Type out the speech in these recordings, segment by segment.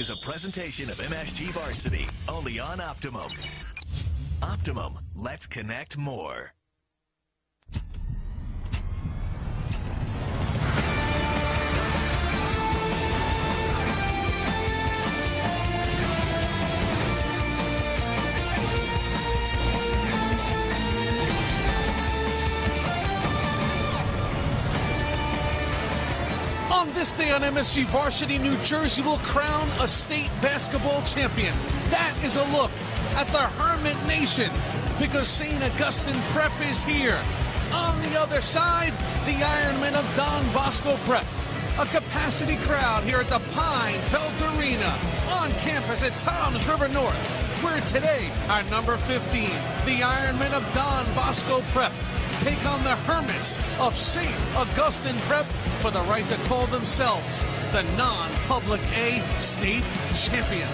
is a presentation of MSG Varsity, only on Optimum. Optimum, let's connect more. On this day on MSG Varsity, New Jersey will crown a state basketball champion. That is a look at the Hermit Nation, because St. Augustine Prep is here. On the other side, the Ironmen of Don Bosco Prep. A capacity crowd here at the Pine Belt Arena on campus at Toms River North, where today our number 15, the Ironmen of Don Bosco Prep, take on the Hermits of St. Augustine Prep for the right to call themselves the non-public A state champion.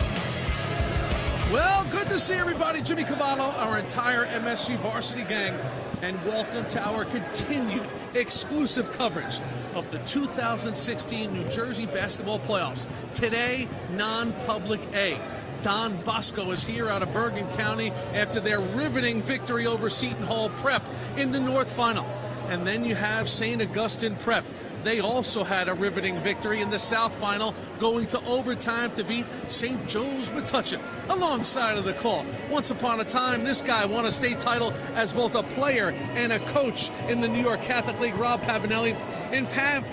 Well, good to see everybody. Jimmy Cavallo, our entire MSG Varsity gang, and welcome to our continued exclusive coverage of the 2016 New Jersey basketball playoffs. Today, non-public A. Don Bosco is here out of Bergen County after their riveting victory over Seton Hall Prep in the North Final. And then you have St. Augustine Prep. They also had a riveting victory in the South Final, going to overtime to beat St. Joe's Metuchen. Alongside of the call, once upon a time, this guy won a state title as both a player and a coach in the New York Catholic League, Rob Pavanelli. And Pav,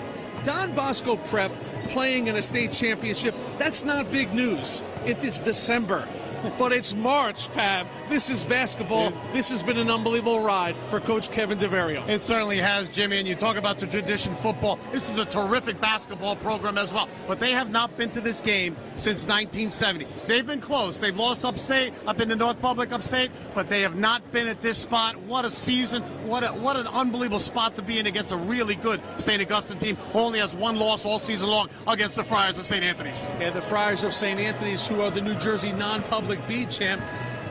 Don Bosco Prep playing in a state championship, that's not big news if it's December. But it's March, Pav. This is basketball. This has been an unbelievable ride for Coach Kevin DeVario. It certainly has, Jimmy, and you talk about the tradition football. This is a terrific basketball program as well. But they have not been to this game since 1970. They've been close. They've lost upstate, up in the North Public upstate, but they have not been at this spot. What a season. What an unbelievable spot to be in against a really good St. Augustine team who only has one loss all season long against the Friars of St. Anthony's. And the Friars of St. Anthony's, who are the New Jersey non-public B champ.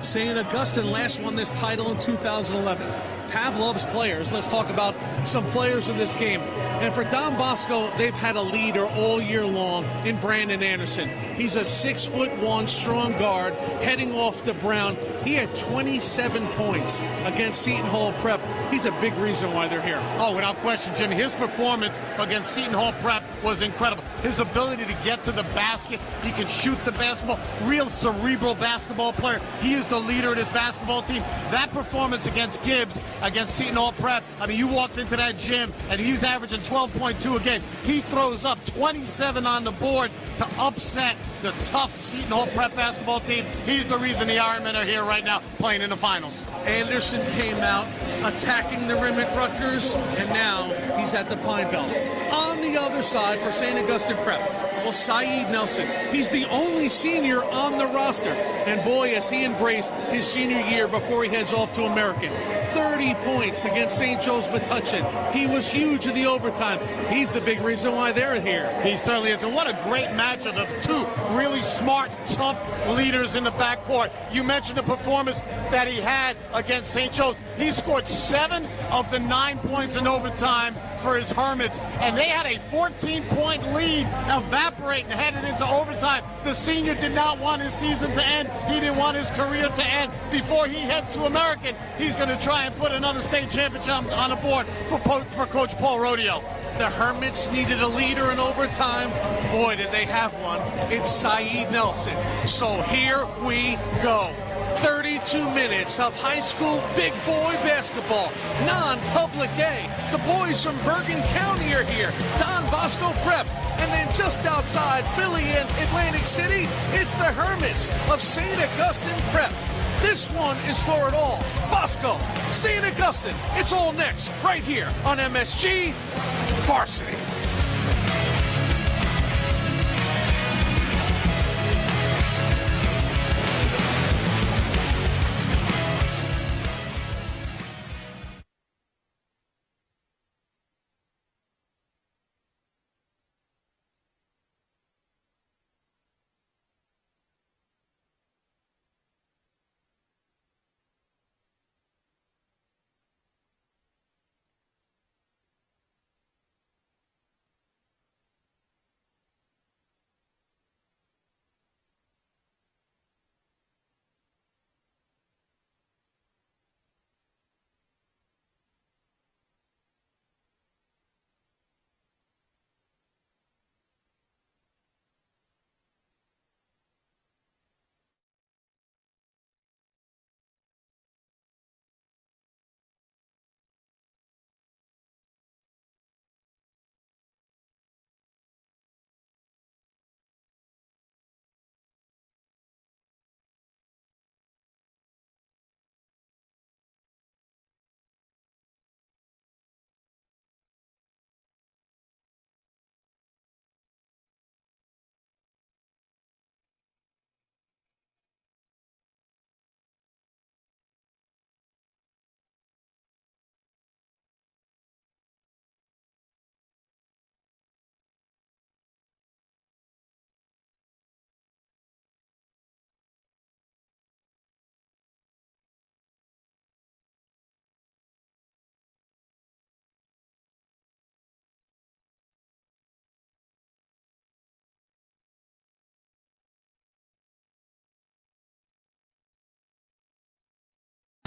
St. Augustine last won this title in 2011. Pav loves players. Let's talk about some players in this game. And for Don Bosco, they've had a leader all year long in Brandon Anderson. He's a 6'1" strong guard heading off to Brown. He had 27 points against Seton Hall Prep. He's a big reason why they're here. Oh, without question, Jimmy. His performance against Seton Hall Prep was incredible. His ability to get to the basket, he can shoot the basketball, real cerebral basketball player. He is the leader of this basketball team. That performance against Gibbs, against Seton Hall Prep, I mean, you walked into that gym and he was averaging 12.2 a game. He throws up 27 on the board to upset the tough Seton Hall Prep basketball team. He's the reason the Ironmen are here right now playing in the finals. Anderson came out attacking the rim at Rutgers, and now he's at the Pine Belt. On the other side for St. Augustine Prep, well, Saeed Nelson. He's the only senior on the roster, and boy, has he embraced his senior year before he heads off to American. 30 points against St. Joe's Metuchen. He was huge in the overtime. He's the big reason why they're here. He certainly is, and what a great matchup of two really smart, tough leaders in the backcourt. You mentioned the performance that he had against St. Joe's. He scored 7 of the 9 points in overtime for his Hermits, and they had a 14-point lead evaporating headed into overtime. The senior did not want his season to end. He didn't want his career to end. Before he heads to American, he's going to try and put another state championship on the board for Coach Paul Rodeo. The Hermits needed a leader in overtime. Boy, did they have one. It's Saeed Nelson. So here we go. 32 minutes of high school big boy basketball. Non-public A. The boys from Bergen County are here. Don Bosco Prep. And then just outside Philly and Atlantic City, it's the Hermits of St. Augustine Prep. This one is for it all. Bosco, St. Augustine. It's all next, right here on MSG Varsity.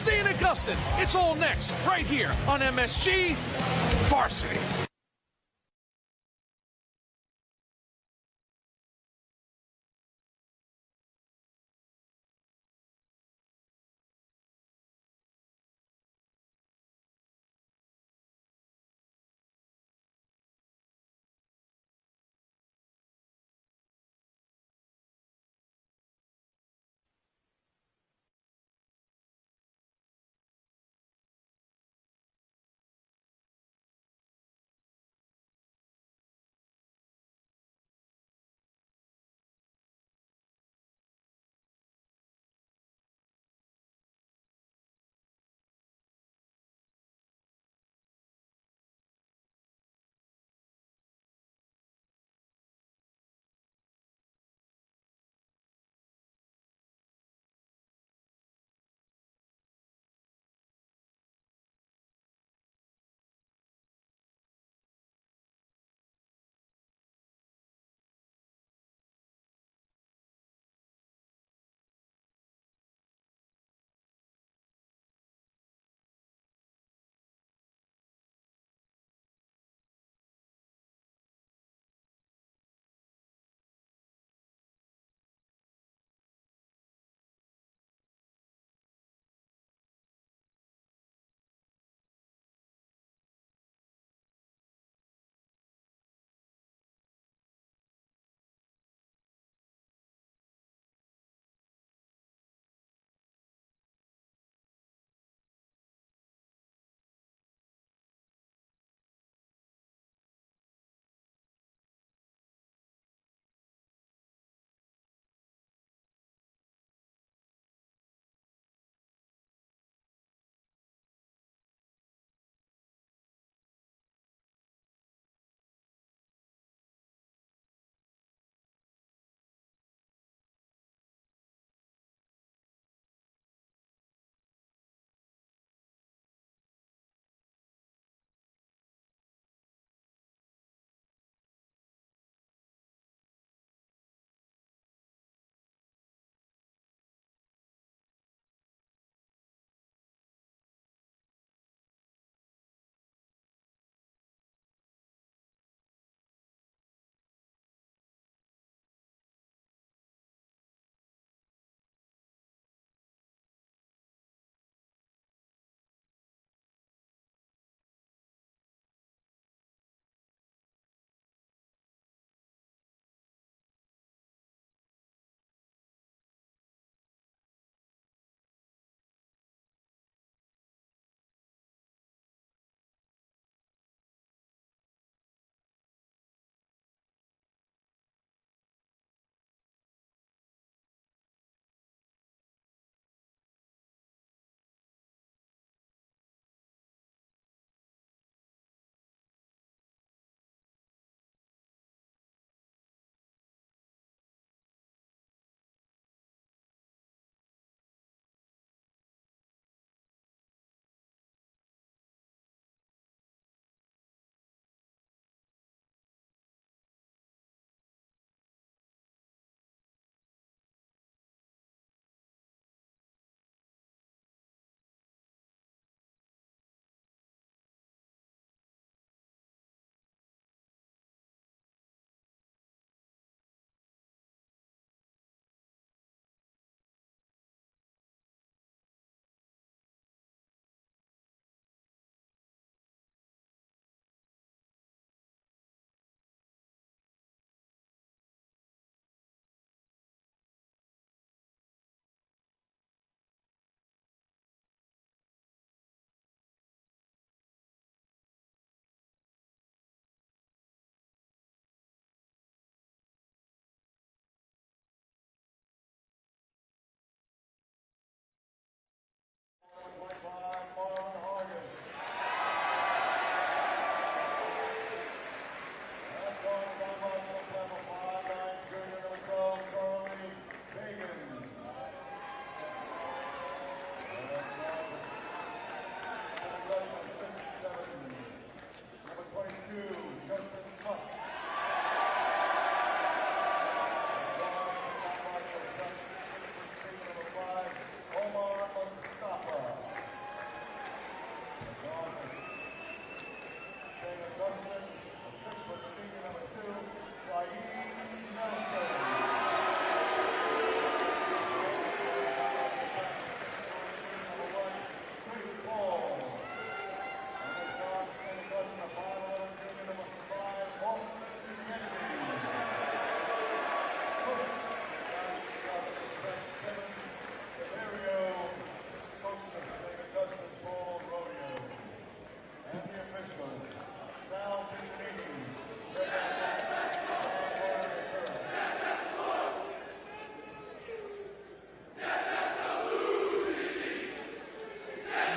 St. Augustine. It's all next, right here on MSG Varsity.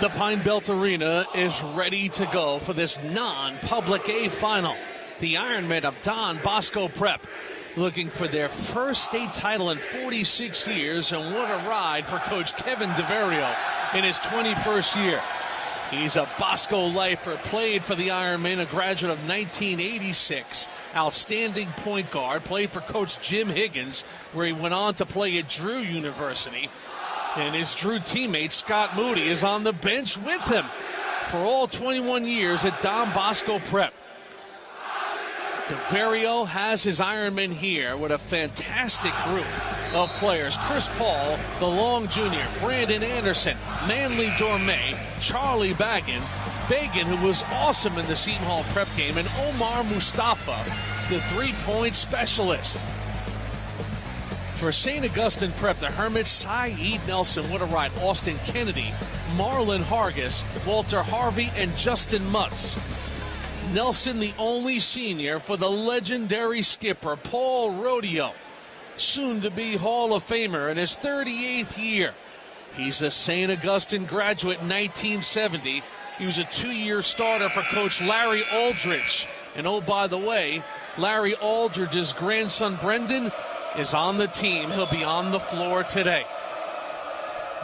The Pine Belt Arena is ready to go for this non-public A final. The Ironmen of Don Bosco Prep looking for their first state title in 46 years, and what a ride for Coach Kevin DeVario in his 21st year. He's a Bosco lifer, played for the Ironmen, a graduate of 1986, outstanding point guard, played for Coach Jim Higgins, where he went on to play at Drew University. And his Drew teammate, Scott Moody, is on the bench with him for all 21 years at Don Bosco Prep. DeVario has his Ironmen here with a fantastic group of players. Chris Paul, the Long Jr., Brandon Anderson, Manly Dorme, Charlie Bagan, who was awesome in the Seton Hall Prep game, and Omar Mustafa, the three-point specialist. For St. Augustine Prep, the Hermits, Saeed Nelson, what a ride, Austin Kennedy, Marlon Hargis, Walter Harvey, and Justin Mutz. Nelson, the only senior for the legendary skipper, Paul Rodeo, soon-to-be Hall of Famer in his 38th year. He's a St. Augustine graduate in 1970. He was a 2-year starter for Coach Larry Aldridge. And oh, by the way, Larry Aldridge's grandson, Brendan, is on the team. He'll be on the floor today.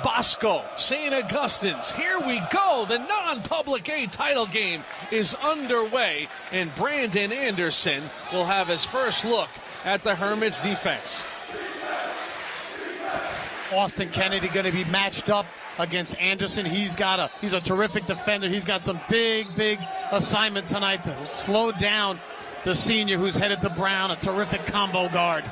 Bosco, St. Augustine's, here we go. The non-public A title game is underway, and Brandon Anderson will have his first look at the Hermits defense. Austin Kennedy going to be matched up against Anderson. He's a terrific defender. He's got some big assignment tonight to slow down the senior who's headed to Brown, a terrific combo guard.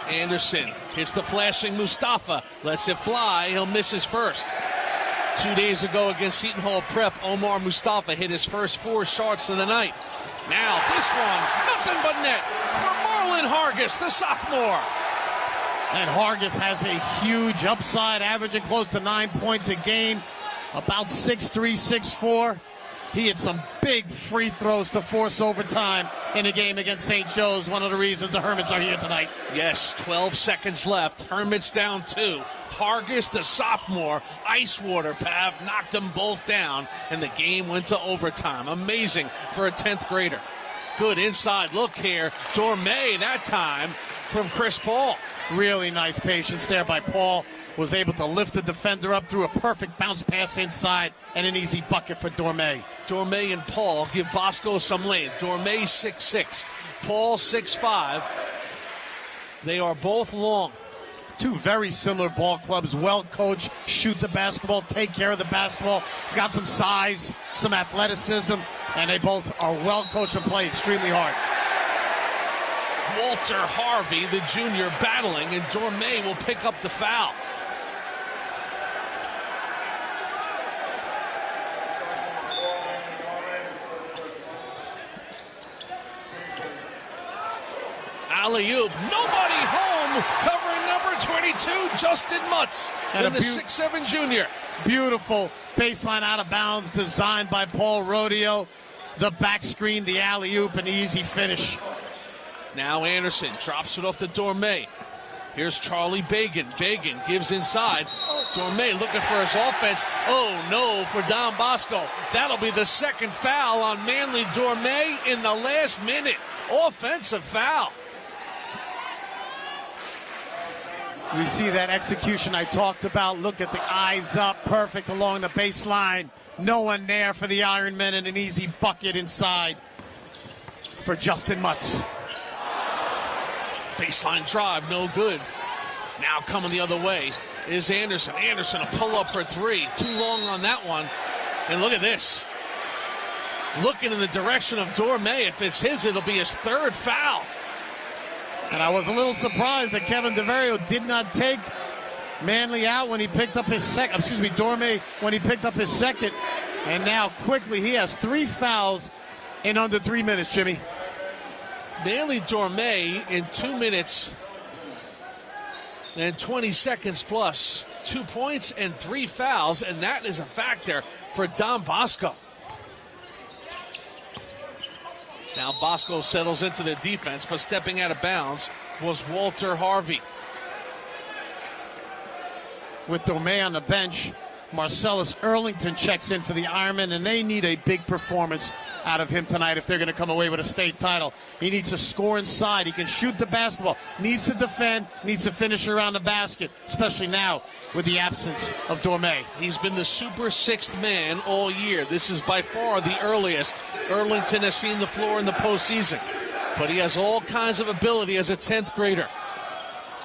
Anderson hits the flashing Mustafa, lets it fly. He'll miss his first. 2 days ago against Seton Hall Prep, Omar Mustafa hit his first 4 shots of the night. Now this one, nothing but net for Marlon Hargis, the sophomore. And Hargis has a huge upside, averaging close to 9 points a game, about 6'3", 6'4". He had some big free throws to force overtime in a game against St. Joe's. One of the reasons the Hermits are here tonight. Yes, 12 seconds left. Hermits down 2. Hargis, the sophomore, ice water path, knocked them both down, and the game went to overtime. Amazing for a 10th grader. Good inside look here. Dorme that time from Chris Paul. Really nice patience there by Paul. Was able to lift the defender up through a perfect bounce pass inside and an easy bucket for Dorme. Dorme and Paul give Bosco some lane. Dorme 6'6", Paul 6'5". They are both long. Two very similar ball clubs, well coached, shoot the basketball, take care of the basketball. He's got some size, some athleticism, and they both are well coached and play extremely hard. Walter Harvey, the junior, battling, and Dorme will pick up the foul. Alley-oop, nobody home, covering number 22, Justin Mutz, and the 6'7" junior. Beautiful baseline out of bounds, designed by Paul Rodeo. The back screen, the alley-oop, an easy finish. Now Anderson drops it off to Dorme. Here's Charlie Bagan. Bagan gives inside. Dorme looking for his offense. Oh, no, for Don Bosco. That'll be the second foul on Manly Dorme in the last minute. Offensive foul. We see that execution I talked about. Look at the eyes up, perfect along the baseline. No one there for the Ironmen, and an easy bucket inside for Justin Mutz. Baseline drive, no good. Now coming the other way is Anderson. Anderson, a pull-up for 3. Too long on that one. And look at this. Looking in the direction of Dormé. If it's his, it'll be his third foul. And I was a little surprised that Kevin DeVario did not take Manley out when he picked up his second. Dormé when he picked up his second. And now quickly he has 3 fouls in under 3 minutes, Jimmy. Manley Dormé in 2 minutes and 20 seconds plus 2 points and 3 fouls, and that is a factor for Don Bosco. Now Bosco settles into the defense, but stepping out of bounds was Walter Harvey. With Dormé on the bench, Marcellus Earlington checks in for the Ironmen, and they need a big performance out of him tonight if they're going to come away with a state title. He needs to score inside. He can shoot the basketball. Needs to defend. Needs to finish around the basket, especially now with the absence of Dormé. He's been the super sixth man all year. This is by far the earliest Earlington has seen the floor in the postseason. But he has all kinds of ability as a 10th grader.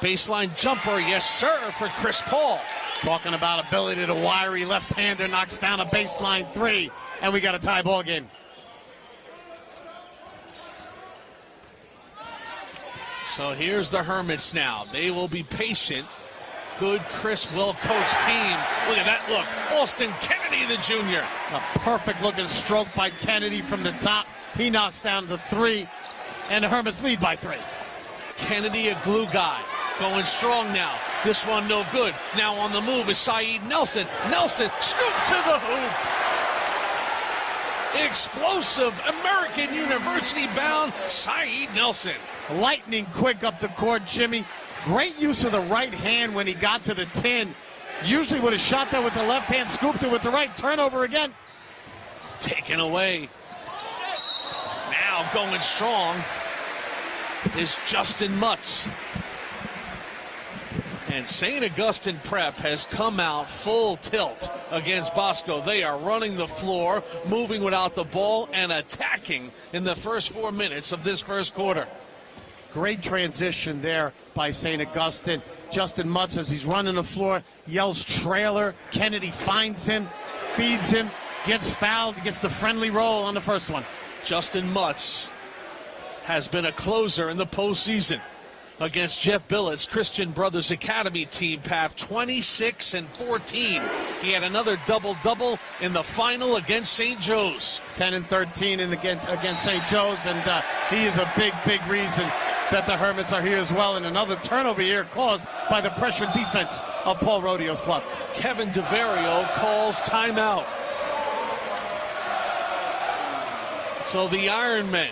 Baseline jumper, yes sir, for Chris Paul. Talking about ability, the wiry left-hander knocks down a baseline 3, and we got a tie ball game. So here's the Hermits now. They will be patient. Good, crisp, well-coached team. Look at that look. Austin Kennedy, the junior. A perfect-looking stroke by Kennedy from the top. He knocks down the 3, and the Hermits lead by 3. Kennedy, a glue guy. Going strong now. This one no good. Now on the move is Saeed Nelson. Nelson, scoop to the hoop. Explosive, American University-bound Saeed Nelson. Lightning quick up the court, Jimmy. Great use of the right hand when he got to the 10. Usually would have shot that with the left hand, scooped it with the right. Turnover again. Taken away. Now going strong is Justin Mutz. And St. Augustine Prep has come out full tilt against Bosco. They are running the floor, moving without the ball, and attacking in the first 4 minutes of this first quarter. Great transition there by St. Augustine. Justin Mutz, as he's running the floor, yells trailer. Kennedy finds him, feeds him, gets fouled, gets the friendly roll on the first one. Justin Mutz has been a closer in the postseason against Jeff Billett's Christian Brothers Academy team, PAF 26-14. He had another double-double in the final against St. Joe's. 10-13 against St. Joe's, and he is a big reason that the Hermits are here as well. And another turnover here caused by the pressure defense of Paul Rodeo's club. Kevin DeVario calls timeout. So the Ironmen,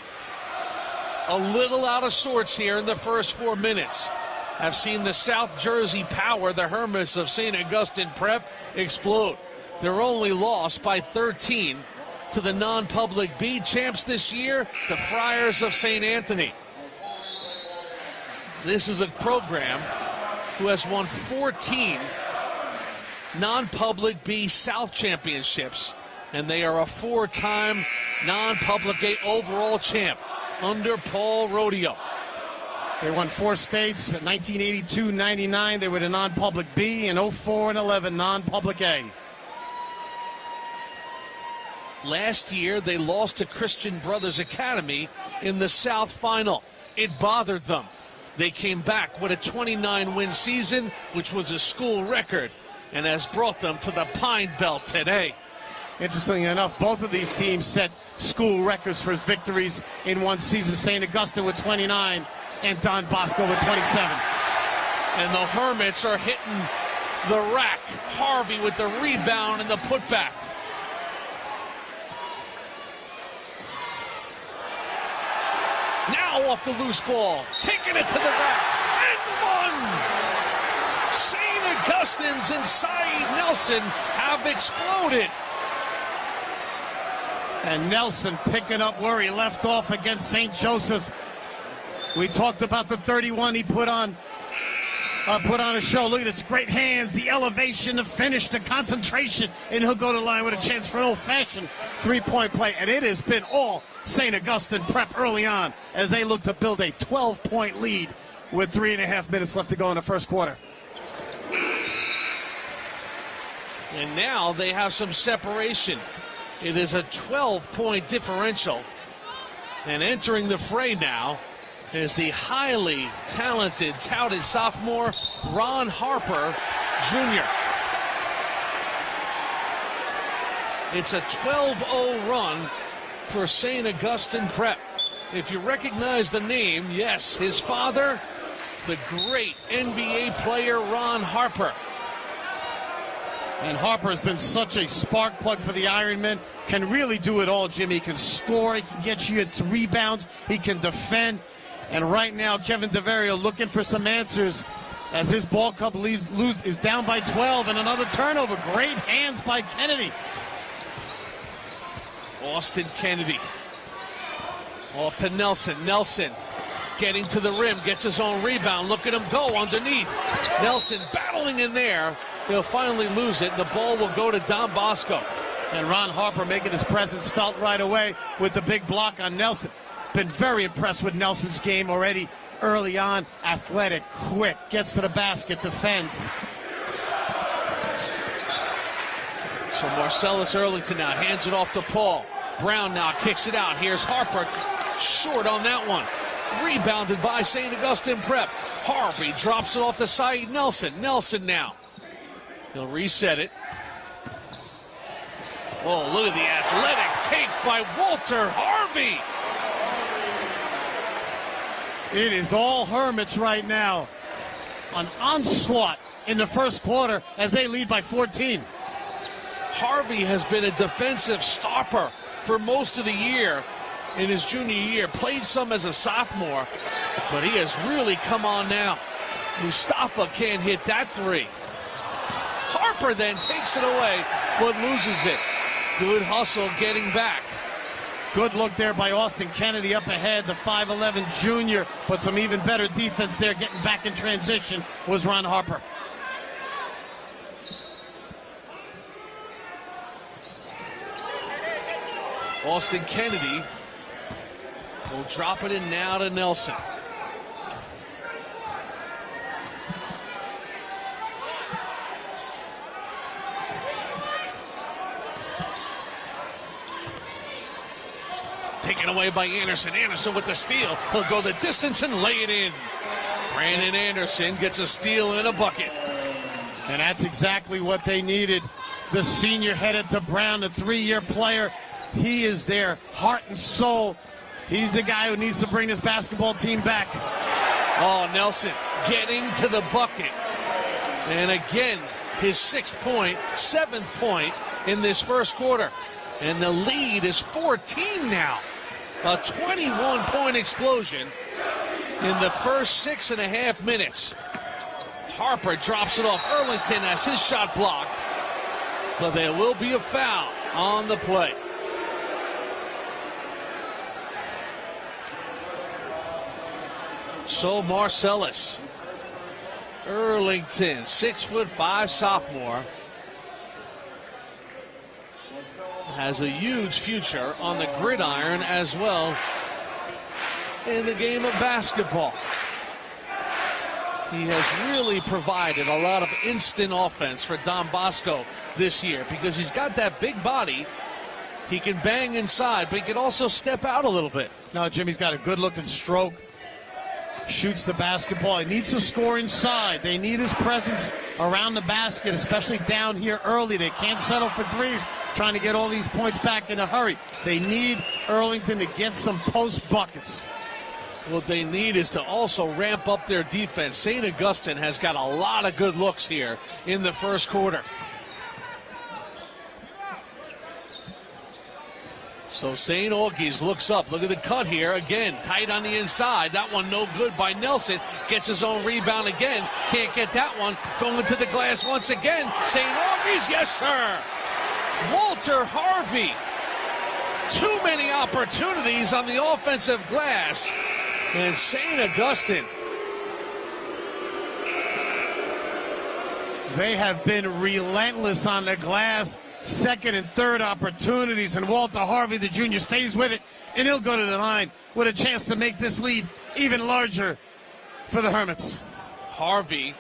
a little out of sorts here in the first 4 minutes. I've seen the South Jersey power, the Hermits of St. Augustine Prep, explode. They're only lost by 13 to the non-public B champs this year, the Friars of St. Anthony. This is a program who has won 14 non-public B South championships, and they are a 4-time non-public A overall champ under Paul Rodeo. They won 4 states, 1982-99 they were the non-public B, and 04-11 non-public A. Last year they lost to Christian Brothers Academy in the South Final. It bothered them. They came back with a 29-win season, which was a school record, and has brought them to the Pine Belt today. Interestingly enough, both of these teams set school records for victories in one season. St. Augustine with 29 and Don Bosco with 27. And the Hermits are hitting the rack. Harvey with the rebound and the putback. Now off the loose ball, taking it to the rack, and one! St. Augustine's and Saeed Nelson have exploded. And Nelson picking up where he left off against St. Joseph's. We talked about the 31 he put on a show. Look at his great hands, the elevation, the finish, the concentration, and he'll go to the line with a chance for an old-fashioned three-point play. And it has been all St. Augustine Prep early on as they look to build a 12-point lead with 3.5 minutes left to go in the first quarter. And now they have some separation. It is a 12-point differential. And entering the fray now is the highly talented, touted sophomore, Ron Harper, Jr. It's a 12-0 run for St. Augustine Prep. If you recognize the name, yes, his father, the great NBA player Ron Harper. And Harper has been such a spark plug for the Ironmen. Can really do it all, Jimmy. He can score, he can get you into rebounds, he can defend. And right now, Kevin DeVario looking for some answers as his ball club is down by 12, and another turnover. Great hands by Kennedy. Austin Kennedy off to Nelson. Nelson getting to the rim, gets his own rebound. Look at him go underneath. Nelson battling in there. He'll finally lose it. The ball will go to Don Bosco. And Ron Harper making his presence felt right away with the big block on Nelson. Been very impressed with Nelson's game already early on. Athletic, quick, gets to the basket, defends. So Marcellus Earlington now hands it off to Paul. Brown now kicks it out. Here's Harper, short on that one. Rebounded by St. Augustine Prep. Harvey drops it off to Saeed Nelson. Nelson now. He'll reset it. Oh, look at the athletic take by Walter Harvey. It is all Hermits right now. An onslaught in the first quarter as they lead by 14. Harvey has been a defensive stopper for most of the year in his junior year. Played some as a sophomore, but he has really come on now. Mustafa can't hit that three. Harper then takes it away, but loses it. Good hustle getting back. Good look there by Austin Kennedy up ahead, the 5'11 junior, but some even better defense there getting back in transition was Ron Harper. Austin Kennedy will drop it in now to Nelson. Taken away by Anderson. Anderson with the steal. He'll go the distance and lay it in. Brandon Anderson gets a steal and a bucket. And that's exactly what they needed. The senior headed to Brown, the 3-year player. He is their heart and soul. He's the guy who needs to bring this basketball team back. Oh, Nelson getting to the bucket. And again, his 6th point, 7th point in this first quarter. And the lead is 14 now. A 21-point explosion in the first 6.5 minutes. Harper drops it off. Earlington has his shot blocked. But there will be a foul on the play. So Marcellus Earlington, 6'5" sophomore, has a huge future on the gridiron as well in the game of basketball. He has really provided a lot of instant offense for Don Bosco this year because he's got that big body. He can bang inside, but he can also step out a little bit. No, Jimmy's got a good-looking stroke. Shoots the basketball. He needs to score inside. They need his presence around the basket, especially down here early. They can't settle for threes, trying to get all these points back in a hurry. They need Earlington to get some post buckets. What they need is to also ramp up their defense. St. Augustine has got a lot of good looks here in the first quarter. So St. Augie's looks up. Look at the cut here. Again, tight on the inside. That one no good by Nelson. Gets his own rebound again. Can't get that one. Going to the glass once again. St. Augie's, yes, sir. Walter Harvey. Too many opportunities on the offensive glass. And St. Augustine. They have been relentless on the glass. Second and third opportunities, and Walter Harvey, the junior, stays with it, and he'll go to the line with a chance to make this lead even larger for the Hermits. Harvey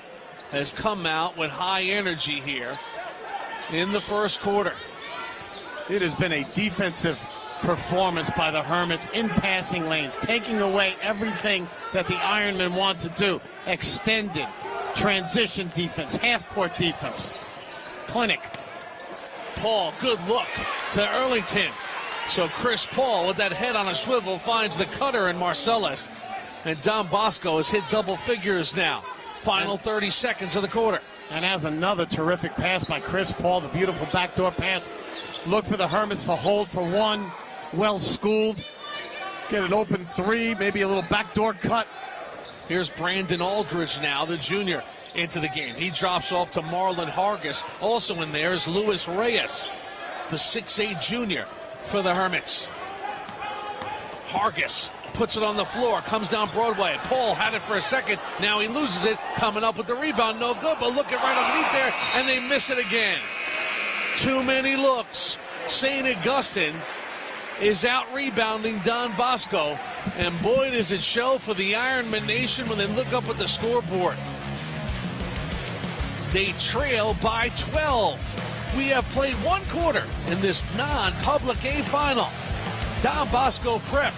has come out with high energy here in the first quarter. It has been a defensive performance by the Hermits in passing lanes, taking away everything that the Ironmen want to do. Extended, transition defense, half-court defense. Clinic. Paul, good look to Earlington. So Chris Paul, with that head on a swivel, finds the cutter in Marcellus. And Don Bosco has hit double figures now. Final 30 seconds of the quarter. And has another terrific pass by Chris Paul, the beautiful backdoor pass. Look for the Hermits to hold for one. Well schooled. Get an open three, maybe a little backdoor cut. Here's Brandon Aldridge now, the junior, into the game. He drops off to Marlon Hargis. Also in there is Luis Reyes, the 6'8 junior for the Hermits. Hargis puts it on the floor, comes down Broadway. Paul had it for a second. Now he loses it. Coming up with the rebound. No good, but look at right underneath there, and they miss it again. Too many looks. St. Augustine is out rebounding Don Bosco. And boy, does it show for the Ironman Nation when they look up at the scoreboard. They trail by 12. We have played one quarter in this non-public A final. Don Bosco Prep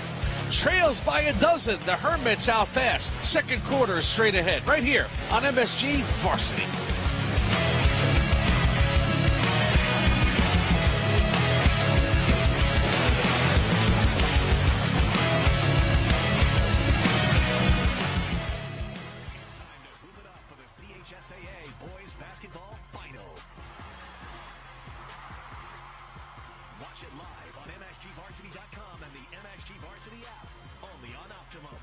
trails by a dozen. The Hermits out fast. Second quarter is straight ahead right here on MSG Varsity. Watch it live on MSGVarsity.com and the MSG Varsity app, only on Optimum.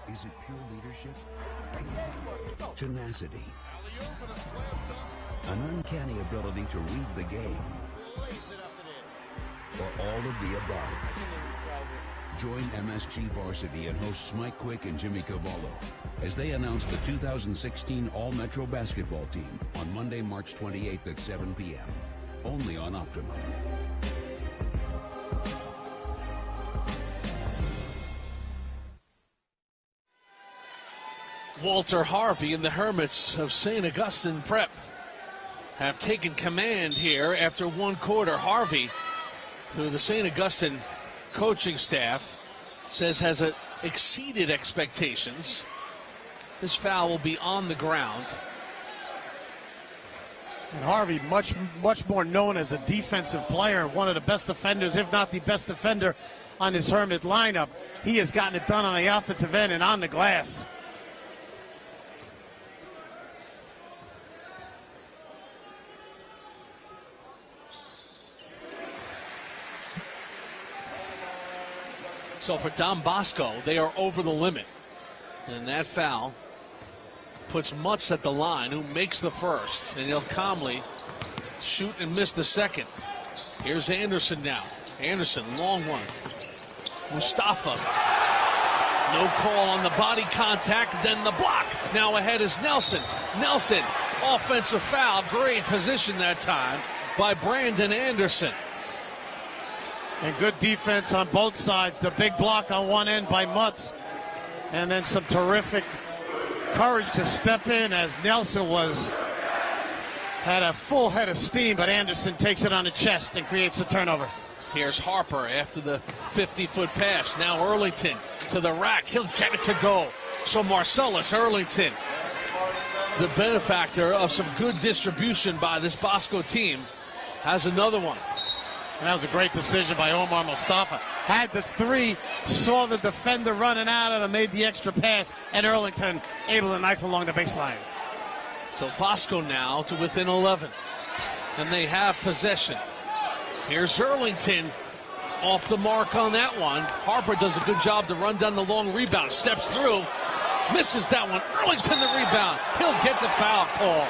Is it pure leadership? Tenacity? An uncanny ability to read the game? Or all of the above? Join MSG Varsity and hosts Mike Quick and Jimmy Cavallo as they announce the 2016 All-Metro Basketball Team on Monday, March 28th at 7 p.m. Only on Optimum. Walter Harvey and the Hermits of St. Augustine Prep have taken command here after one quarter. Harvey, who the St. Augustine coaching staff says has exceeded expectations. This foul will be on the ground. And Harvey, much more known as a defensive player, one of the best defenders, if not the best defender on this Hermit lineup. He has gotten it done on the offensive end and on the glass. So for Don Bosco, they are over the limit. And that foul puts Mutz at the line, who makes the first. And he'll calmly shoot and miss the second. Here's Anderson now. Anderson, long one. Mustafa. No call on the body contact, then the block. Now ahead is Nelson. Nelson, offensive foul. Great position that time by Brandon Anderson. And good defense on both sides. The big block on one end by Mutz. And then some terrific courage to step in as Nelson had a full head of steam, but Anderson takes it on the chest and creates a turnover. Here's Harper after the 50-foot pass. Now Earlington to the rack. He'll get it to go. So Marcellus Earlington, the benefactor of some good distribution by this Bosco team, has another one. And that was a great decision by Omar Mustafa. Had the three, saw the defender running out and made the extra pass, and Earlington able to knife along the baseline. So Bosco now to within 11. And they have possession. Here's Earlington off the mark on that one. Harper does a good job to run down the long rebound. Steps through, misses that one. Earlington the rebound. He'll get the foul call.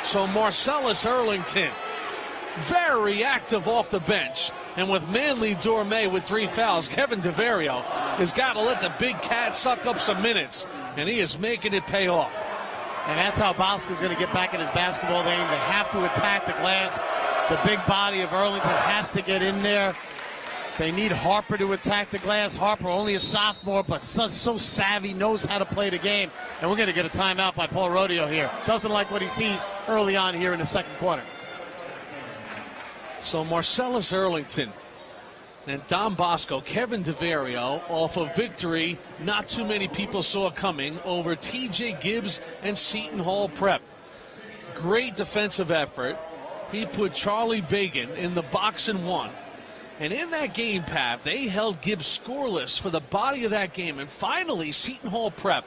So Marcellus Earlington, very active off the bench. And with Manly Dorme with 3 fouls, Kevin DeVario has got to let the big cat suck up some minutes. And he is making it pay off. And that's how Bosco's going to get back in his basketball game. They have to attack the glass. The big body of Earlington has to get in there. They need Harper to attack the glass. Harper, only a sophomore, but so savvy, knows how to play the game. And we're going to get a timeout by Paul Rodeo here. Doesn't like what he sees early on here in the second quarter. So Marcellus Earlington and Don Bosco, Kevin DeVario, off a victory not too many people saw coming over TJ Gibbs and Seton Hall Prep. Great defensive effort. He put Charlie Bagan in the box and won. And in that game, Pav, they held Gibbs scoreless for the body of that game. And finally, Seton Hall Prep,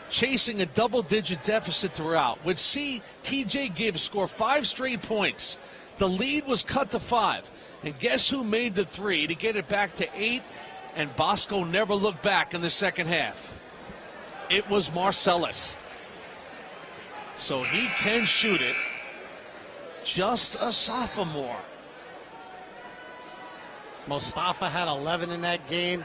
chasing a double-digit deficit throughout, would see TJ Gibbs score 5 straight points. The lead was cut to 5. And guess who made the 3 to get it back to 8? And Bosco never looked back in the second half. It was Marcellus. So he can shoot it. Just a sophomore. Mustafa had 11 in that game.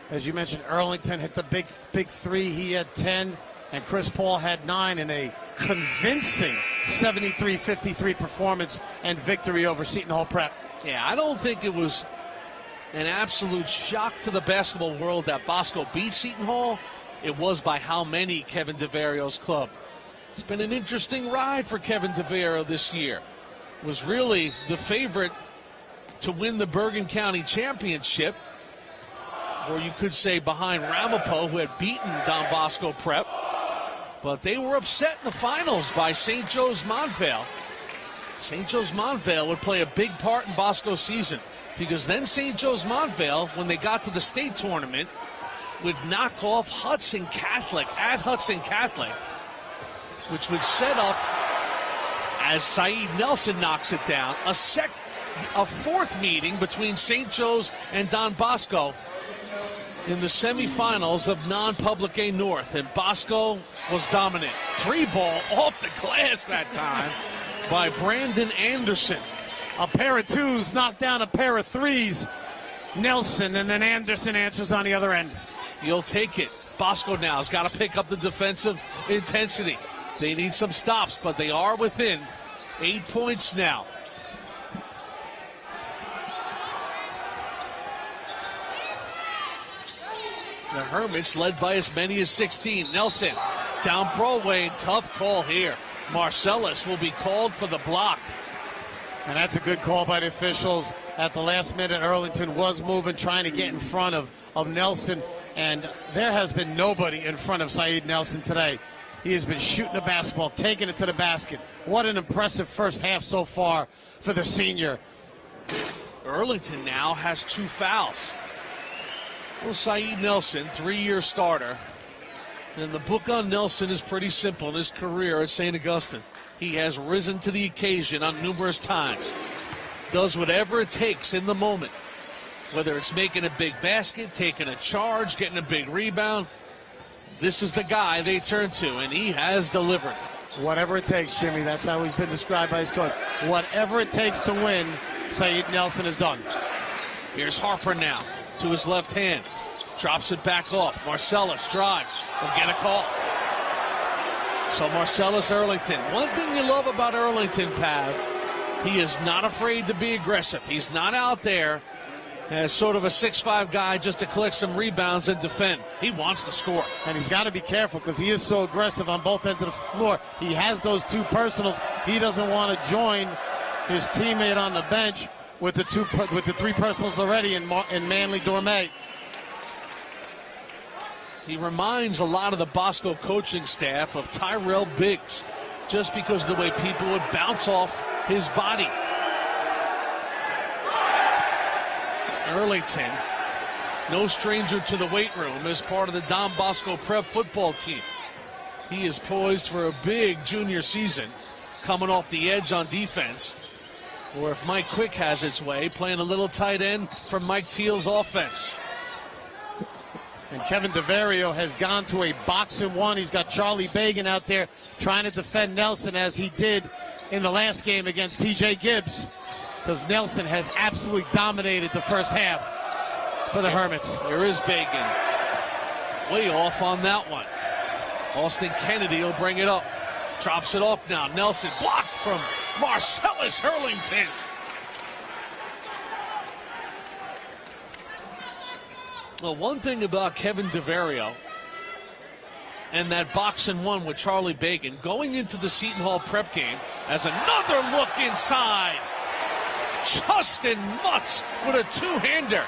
As you mentioned, Earlington hit the big 3. He had 10. And Chris Paul had 9 in a convincing 73-53 performance and victory over Seton Hall Prep. Yeah, I don't think it was an absolute shock to the basketball world that Bosco beat Seton Hall. It was by how many, Kevin DeVario's club. It's been an interesting ride for Kevin DeVario this year. Was really the favorite to win the Bergen County Championship, or you could say behind Ramapo, who had beaten Don Bosco Prep. But they were upset in the finals by St. Joe's Montvale. St. Joe's Montvale would play a big part in Bosco's season, because then St. Joe's Montvale, when they got to the state tournament, would knock off Hudson Catholic at Hudson Catholic, which would set up, as Saeed Nelson knocks it down, a fourth meeting between St. Joe's and Don Bosco in the semifinals of non-public A North, and Bosco was dominant. 3-ball off the glass that time by Brandon Anderson. A pair of 2s knocked down a pair of 3s. Nelson, and then Anderson answers on the other end. You'll take it. Bosco now has got to pick up the defensive intensity. They need some stops, but they are within 8 points now. The Hermits led by as many as 16. Nelson down Broadway. Tough call here. Marcellus will be called for the block. And that's a good call by the officials. At the last minute, Earlington was moving, trying to get in front of Nelson. And there has been nobody in front of Saeed Nelson today. He has been shooting the basketball, taking it to the basket. What an impressive first half so far for the senior. Earlington now has 2 fouls. Well, Saeed Nelson, 3-year starter. And the book on Nelson is pretty simple in his career at St. Augustine. He has risen to the occasion on numerous times. Does whatever it takes in the moment. Whether it's making a big basket, taking a charge, getting a big rebound. This is the guy they turn to, and he has delivered. Whatever it takes, Jimmy. That's how he's been described by his coach. Whatever it takes to win, Saeed Nelson has done. Here's Harper now to his left hand. Drops it back off. Marcellus drives. Will get a call. So Marcellus Earlington. One thing you love about Earlington, Pav, he is not afraid to be aggressive. He's not out there as sort of a 6'5" guy just to collect some rebounds and defend. He wants to score. And he's got to be careful because he is so aggressive on both ends of the floor. He has those 2 personals. He doesn't want to join his teammate on the bench with the 3 personals already in Manly Dormay. He reminds a lot of the Bosco coaching staff of Tyrell Biggs, just because of the way people would bounce off his body. Earlington, no stranger to the weight room as part of the Don Bosco Prep football team. He is poised for a big junior season, coming off the edge on defense. Or if Mike Quick has its way, playing a little tight end for Mike Teal's offense. And Kevin DeVario has gone to a box and 1. He's got Charlie Bagan out there trying to defend Nelson as he did in the last game against TJ Gibbs. Because Nelson has absolutely dominated the first half for the Hermits. There is Bagan. Way off on that one. Austin Kennedy will bring it up. Drops it off now. Nelson blocked from Marcellus Earlington. Well, one thing about Kevin DeVario and that boxing one with Charlie Bacon, going into the Seton Hall prep game as another look inside. Justin Mutz with a two-hander.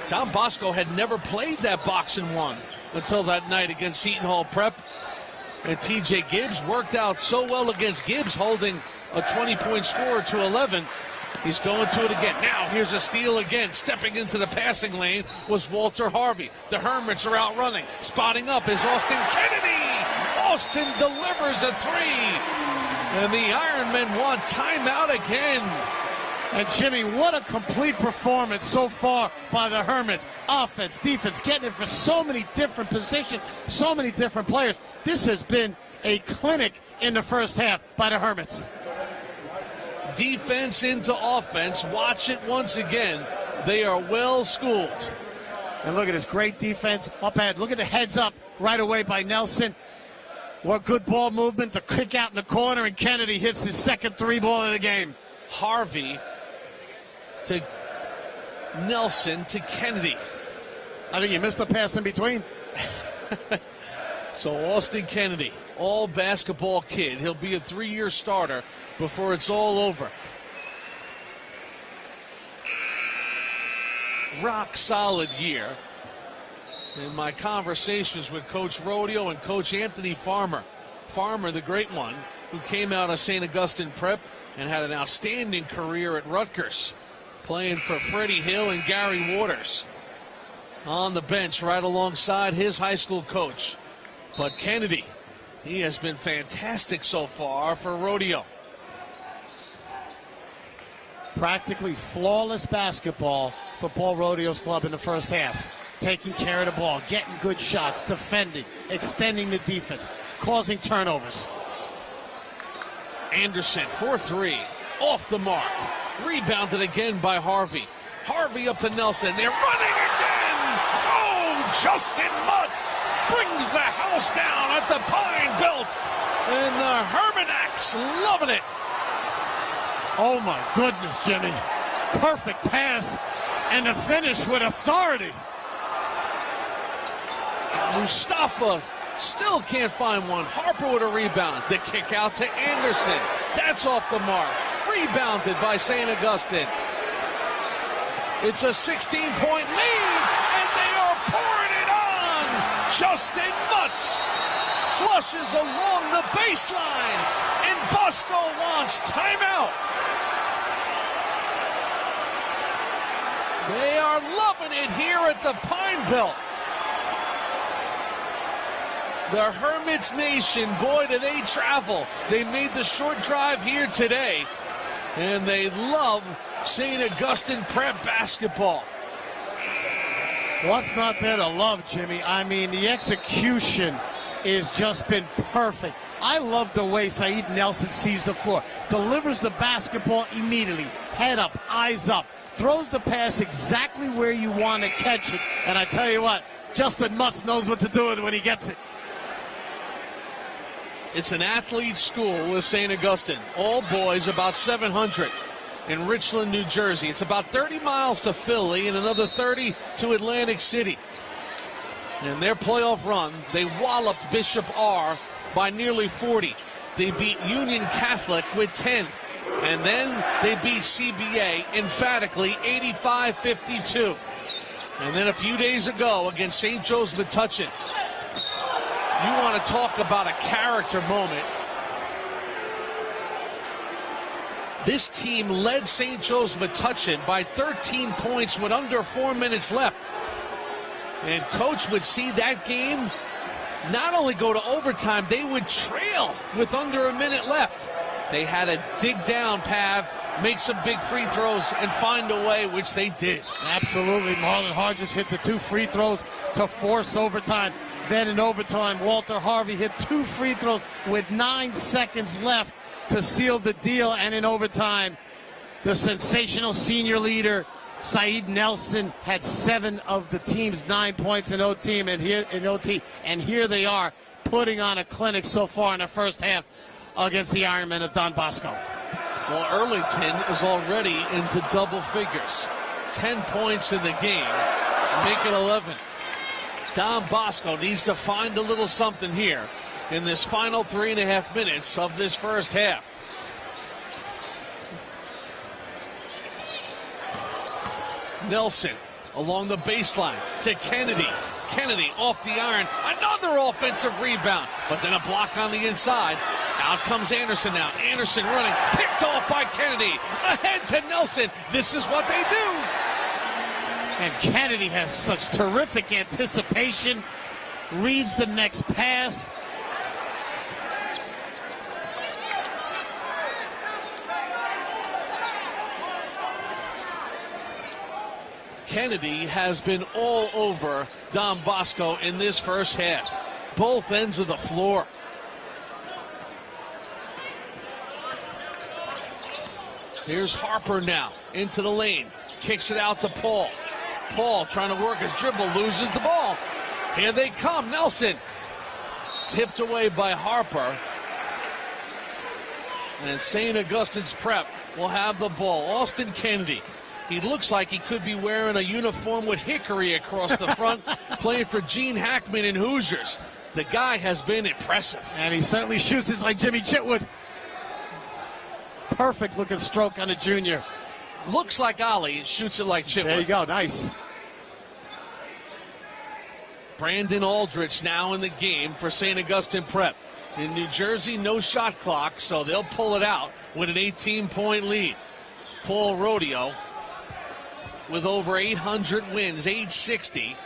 Don Bosco had never played that boxing one until that night against Seton Hall prep. And TJ Gibbs worked out so well against Gibbs, holding a 20-point score to 11. He's going to it again. Now here's a steal again. Stepping into the passing lane was Walter Harvey. The Hermits are out running. Spotting up is Austin Kennedy. Austin delivers a three. And the Ironmen want timeout again. And Jimmy, what a complete performance so far by the Hermits. Offense, defense, getting it for so many different positions, so many different players. This has been a clinic in the first half by the Hermits. Defense into offense. Watch it once again. They are well schooled. And look at this great defense up ahead. Look at the heads up right away by Nelson. What good ball movement to kick out in the corner, and Kennedy hits his second three ball of the game. Harvey to Nelson to Kennedy. I think you missed the pass in between. So Austin Kennedy, all basketball kid. He'll be a 3-year starter before it's all over. Rock solid year. In my conversations with Coach Rodeo and Coach Anthony Farmer, the great one, who came out of St. Augustine Prep and had an outstanding career at Rutgers, playing for Freddie Hill and Gary Waters. On the bench right alongside his high school coach. But Kennedy, he has been fantastic so far for Rodeo. Practically flawless basketball for Paul Rodeo's club in the first half. Taking care of the ball, getting good shots, defending, extending the defense, causing turnovers. Anderson, 4-3, off the mark. Rebounded again by Harvey. Harvey up to Nelson. They're running again. Oh, Justin Mutz brings the house down at the Pine Belt. And the Hermanacs loving it. Oh, my goodness, Jimmy. Perfect pass and the finish with authority. Mustafa still can't find one. Harper with a rebound. The kick out to Anderson. That's off the mark. Rebounded by St. Augustine. It's a 16-point lead, and they are pouring it on. Justin Mutz flushes along the baseline, and Bosco wants timeout. They are loving it here at the Pine Belt. The Hermits Nation, boy, do they travel. They made the short drive here today, and they love St. Augustine Prep basketball. What's not there to love, Jimmy? I mean, the execution has just been perfect. I love the way Saeed Nelson sees the floor. Delivers the basketball immediately. Head up, eyes up. Throws the pass exactly where you want to catch it. And I tell you what, Justin Mutz knows what to do with it when he gets it. It's an athlete school with St. Augustine. All boys, about 700 in Richland, New Jersey. It's about 30 miles to Philly and another 30 to Atlantic City. In their playoff run, they walloped Bishop R by nearly 40. They beat Union Catholic with 10. And then they beat CBA emphatically 85-52. And then a few days ago against St. Joe's Metuchen. You want to talk about a character moment. This team led St. Joe's Metuchen by 13 points with under 4 minutes left. And Coach would see that game not only go to overtime, they would trail with under a minute left. They had to dig down, Pav, make some big free throws, and find a way, which they did. Absolutely. Marlon Hodges hit the 2 free throws to force overtime. Then in overtime, Walter Harvey hit 2 free throws with 9 seconds left to seal the deal. And in overtime, the sensational senior leader, Saeed Nelson, had 7 of the team's 9 points in OT. And here they are putting on a clinic so far in the first half against the Ironmen of Don Bosco. Well, Earlington is already into double figures. 10 points in the game. Make it 11. Don Bosco needs to find a little something here in this final 3.5 minutes of this first half. Nelson along the baseline to Kennedy. Kennedy off the iron. Another offensive rebound, but then a block on the inside. Out comes Anderson now. Anderson running, picked off by Kennedy. Ahead to Nelson. This is what they do. And Kennedy has such terrific anticipation. Reads the next pass. Kennedy has been all over Don Bosco in this first half. Both ends of the floor. Here's Harper now into the lane. Kicks it out to Paul. Paul trying to work his dribble, loses the ball. Here they come, Nelson. Tipped away by Harper. And St. Augustine's Prep will have the ball. Austin Kennedy. He looks like he could be wearing a uniform with hickory across the front, playing for Gene Hackman and Hoosiers. The guy has been impressive. And he certainly shoots it like Jimmy Chitwood. Perfect looking stroke on the junior. Looks like Ollie, shoots it like Chitwood. There you go, nice. Brandon Aldrich now in the game for St. Augustine Prep. In New Jersey, no shot clock, so they'll pull it out with an 18-point lead. Paul Rodeo with over 800 wins, 860.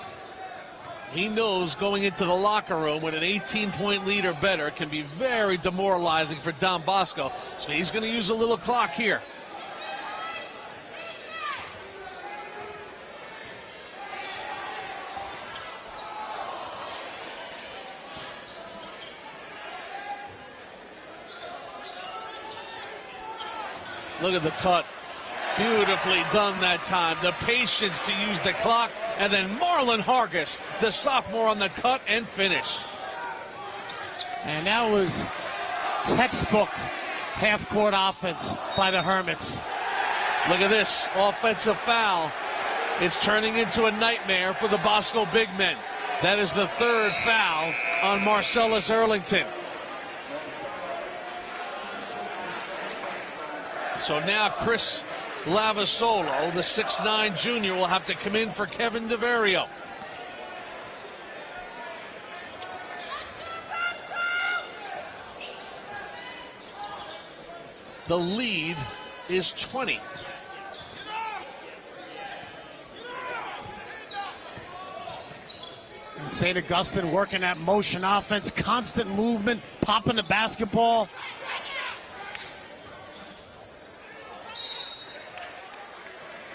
He knows going into the locker room with an 18-point lead or better can be very demoralizing for Don Bosco. So he's going to use a little clock here. Look at the cut. Beautifully done that time. The patience to use the clock. And then Marlon Hargis, the sophomore, on the cut and finish. And that was textbook half-court offense by the Hermits. Look at this offensive foul. It's turning into a nightmare for the Bosco big men. That is the third foul on Marcellus Earlington. So now Chris Lavasolo, the 6'9 junior, will have to come in for Kevin DeVario. The lead is 20. And St. Augustine working that motion offense, constant movement, popping the basketball.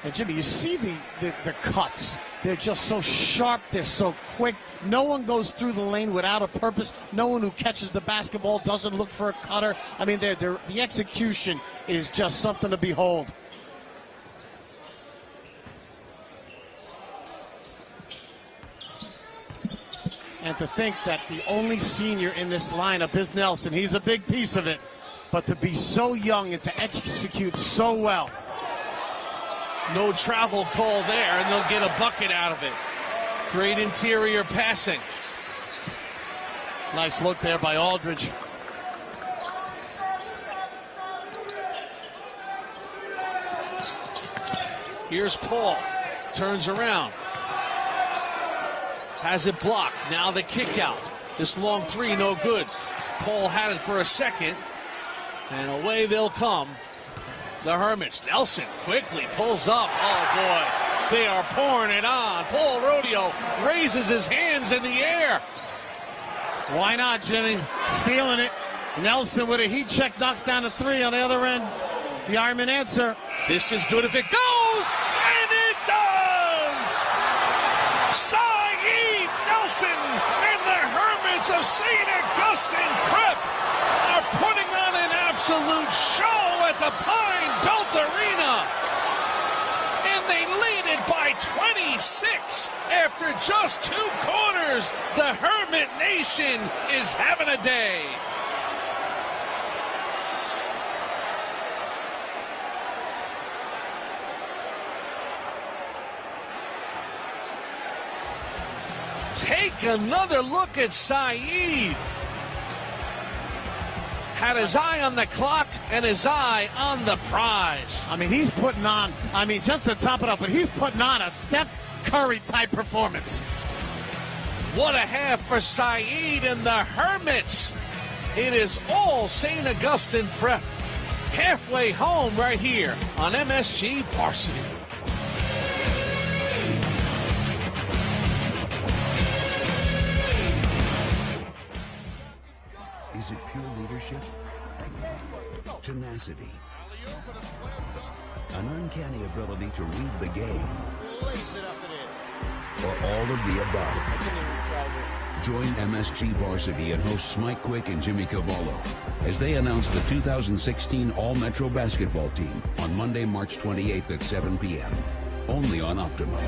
And Jimmy, you see the cuts. They're just so sharp. They're so quick. No one goes through the lane without a purpose. No one who catches the basketball doesn't look for a cutter. I mean, the execution is just something to behold. And to think that the only senior in this lineup is Nelson. He's a big piece of it. But to be so young and to execute so well. No travel call there, and they'll get a bucket out of it. Great interior passing. Nice look there by Aldridge. Here's Paul. Turns around. Has it blocked. Now the kick out. This long three, no good. Paul had it for a second, and away they'll come. The Hermits. Nelson quickly pulls up. Oh, boy. They are pouring it on. Paul Rodeo raises his hands in the air. Why not, Jimmy? Feeling it. Nelson with a heat check knocks down a three on the other end. The Ironman answer. This is good if it goes, and it does! Saeed Nelson and the Hermits of St. Augustine Prep are putting on an absolute show at the Pine Belt Arena. And they lead it by 26 after just 2 quarters. The Hermit Nation is having a day. take another look at Saeed. Had his eye on the clock and his eye on the prize. I mean, he's putting on, just to top it up, but he's putting on a Steph Curry-type performance. What a half for Saeed and the Hermits. It is all St. Augustine Prep. Halfway home right here on MSG Varsity. Is it pure leadership? Tenacity? An uncanny ability to read the game? Or all of the above? Join MSG Varsity and hosts Mike Quick and Jimmy Cavallo as they announce the 2016 All-Metro Basketball Team on Monday, March 28th at 7 p.m. Only on Optimum.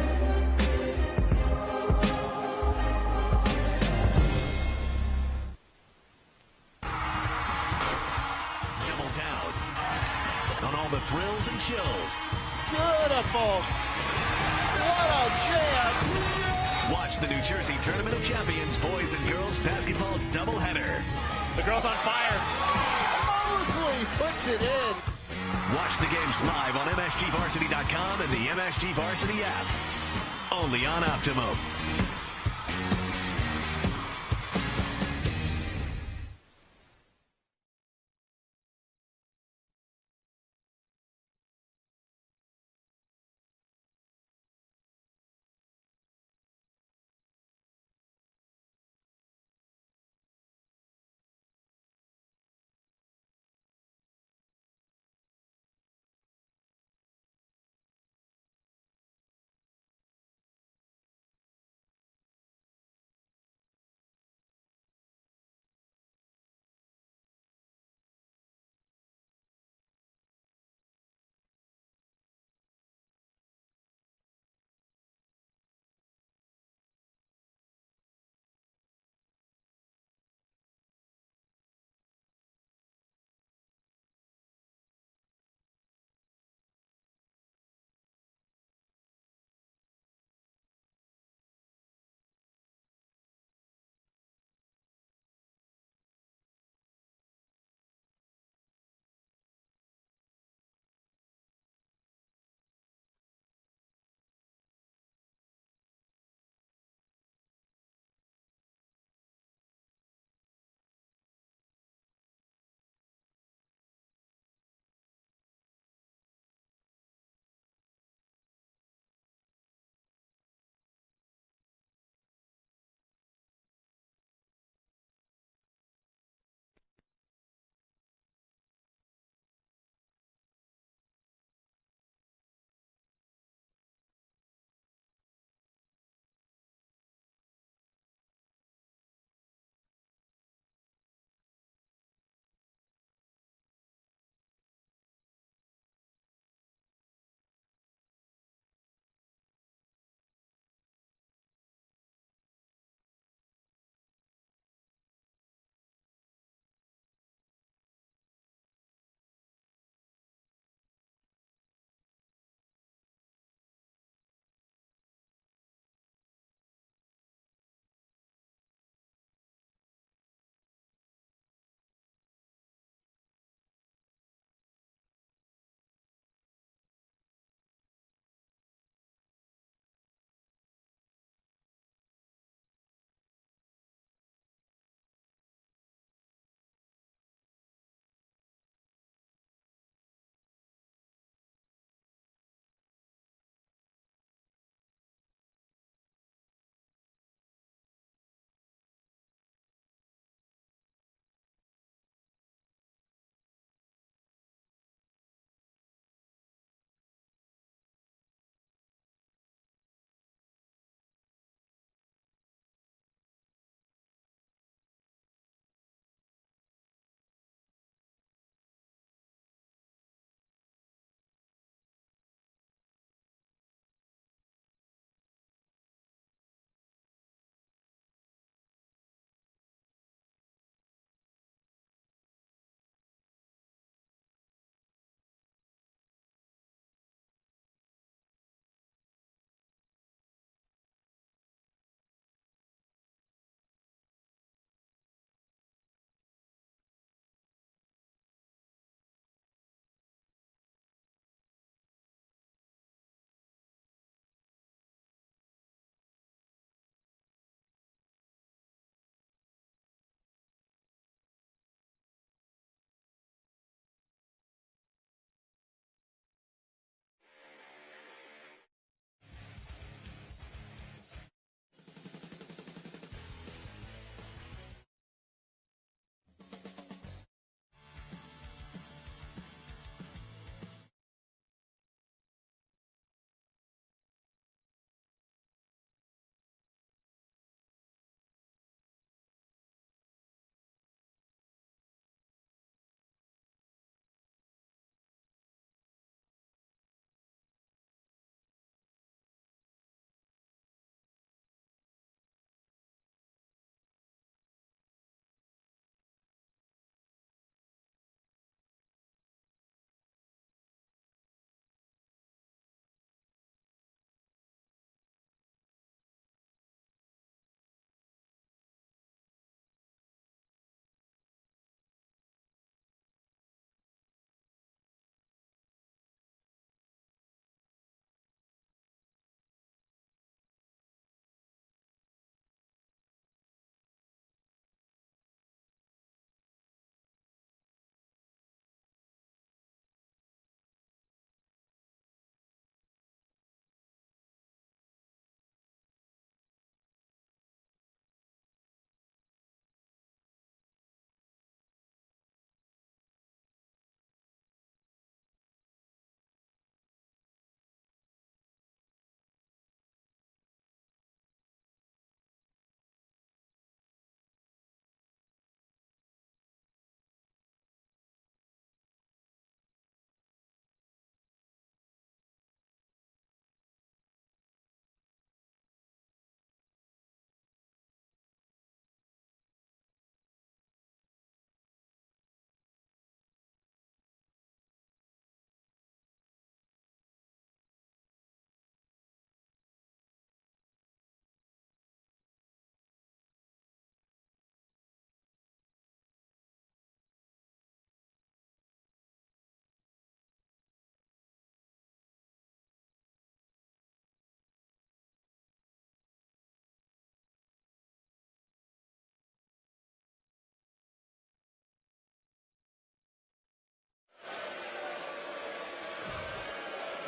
On all the thrills and chills. Beautiful. What a jam. Watch the New Jersey Tournament of Champions boys and girls basketball doubleheader. The girl's on fire. Mosley puts it in. Watch the games live on MSGVarsity.com and the MSG Varsity app. Only on Optimum.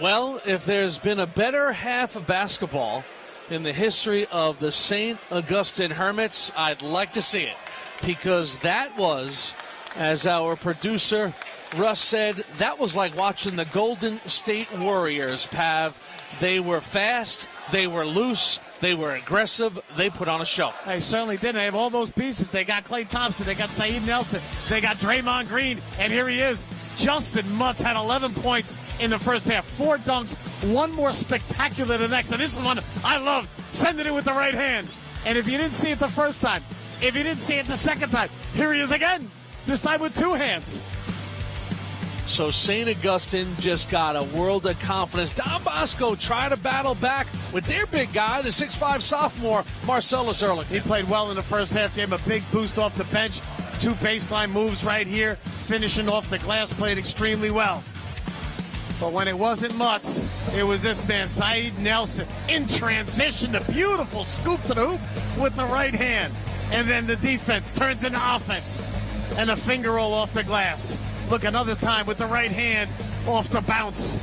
Well, if there's been a better half of basketball in the history of the St. Augustine Hermits, I'd like to see it, because that was, as our producer Russ said, that was like watching the Golden State Warriors, Pav. They were fast, they were loose, they were aggressive, they put on a show. They certainly did. They have all those pieces. They got Klay Thompson, they got Saeed Nelson, they got Draymond Green, and here he is. Justin Mutz had 11 points in the first half, 4 dunks, one more spectacular than the next. And this is one I love, sending it with the right hand. And if you didn't see it the first time, if you didn't see it the second time, here he is again, this time with 2 hands. So St. Augustine just got a world of confidence. Don Bosco tried to battle back with their big guy, the 6'5 sophomore, Marcellus Earlington. He played well in the first half, gave him a big boost off the bench. 2 baseline moves right here, finishing off the glass, played extremely well. But when it wasn't Mutz, it was this man, Saeed Nelson, in transition, the beautiful scoop to the hoop with the right hand. And then the defense turns into offense, and a finger roll off the glass. Look, another time with the right hand off the bounce.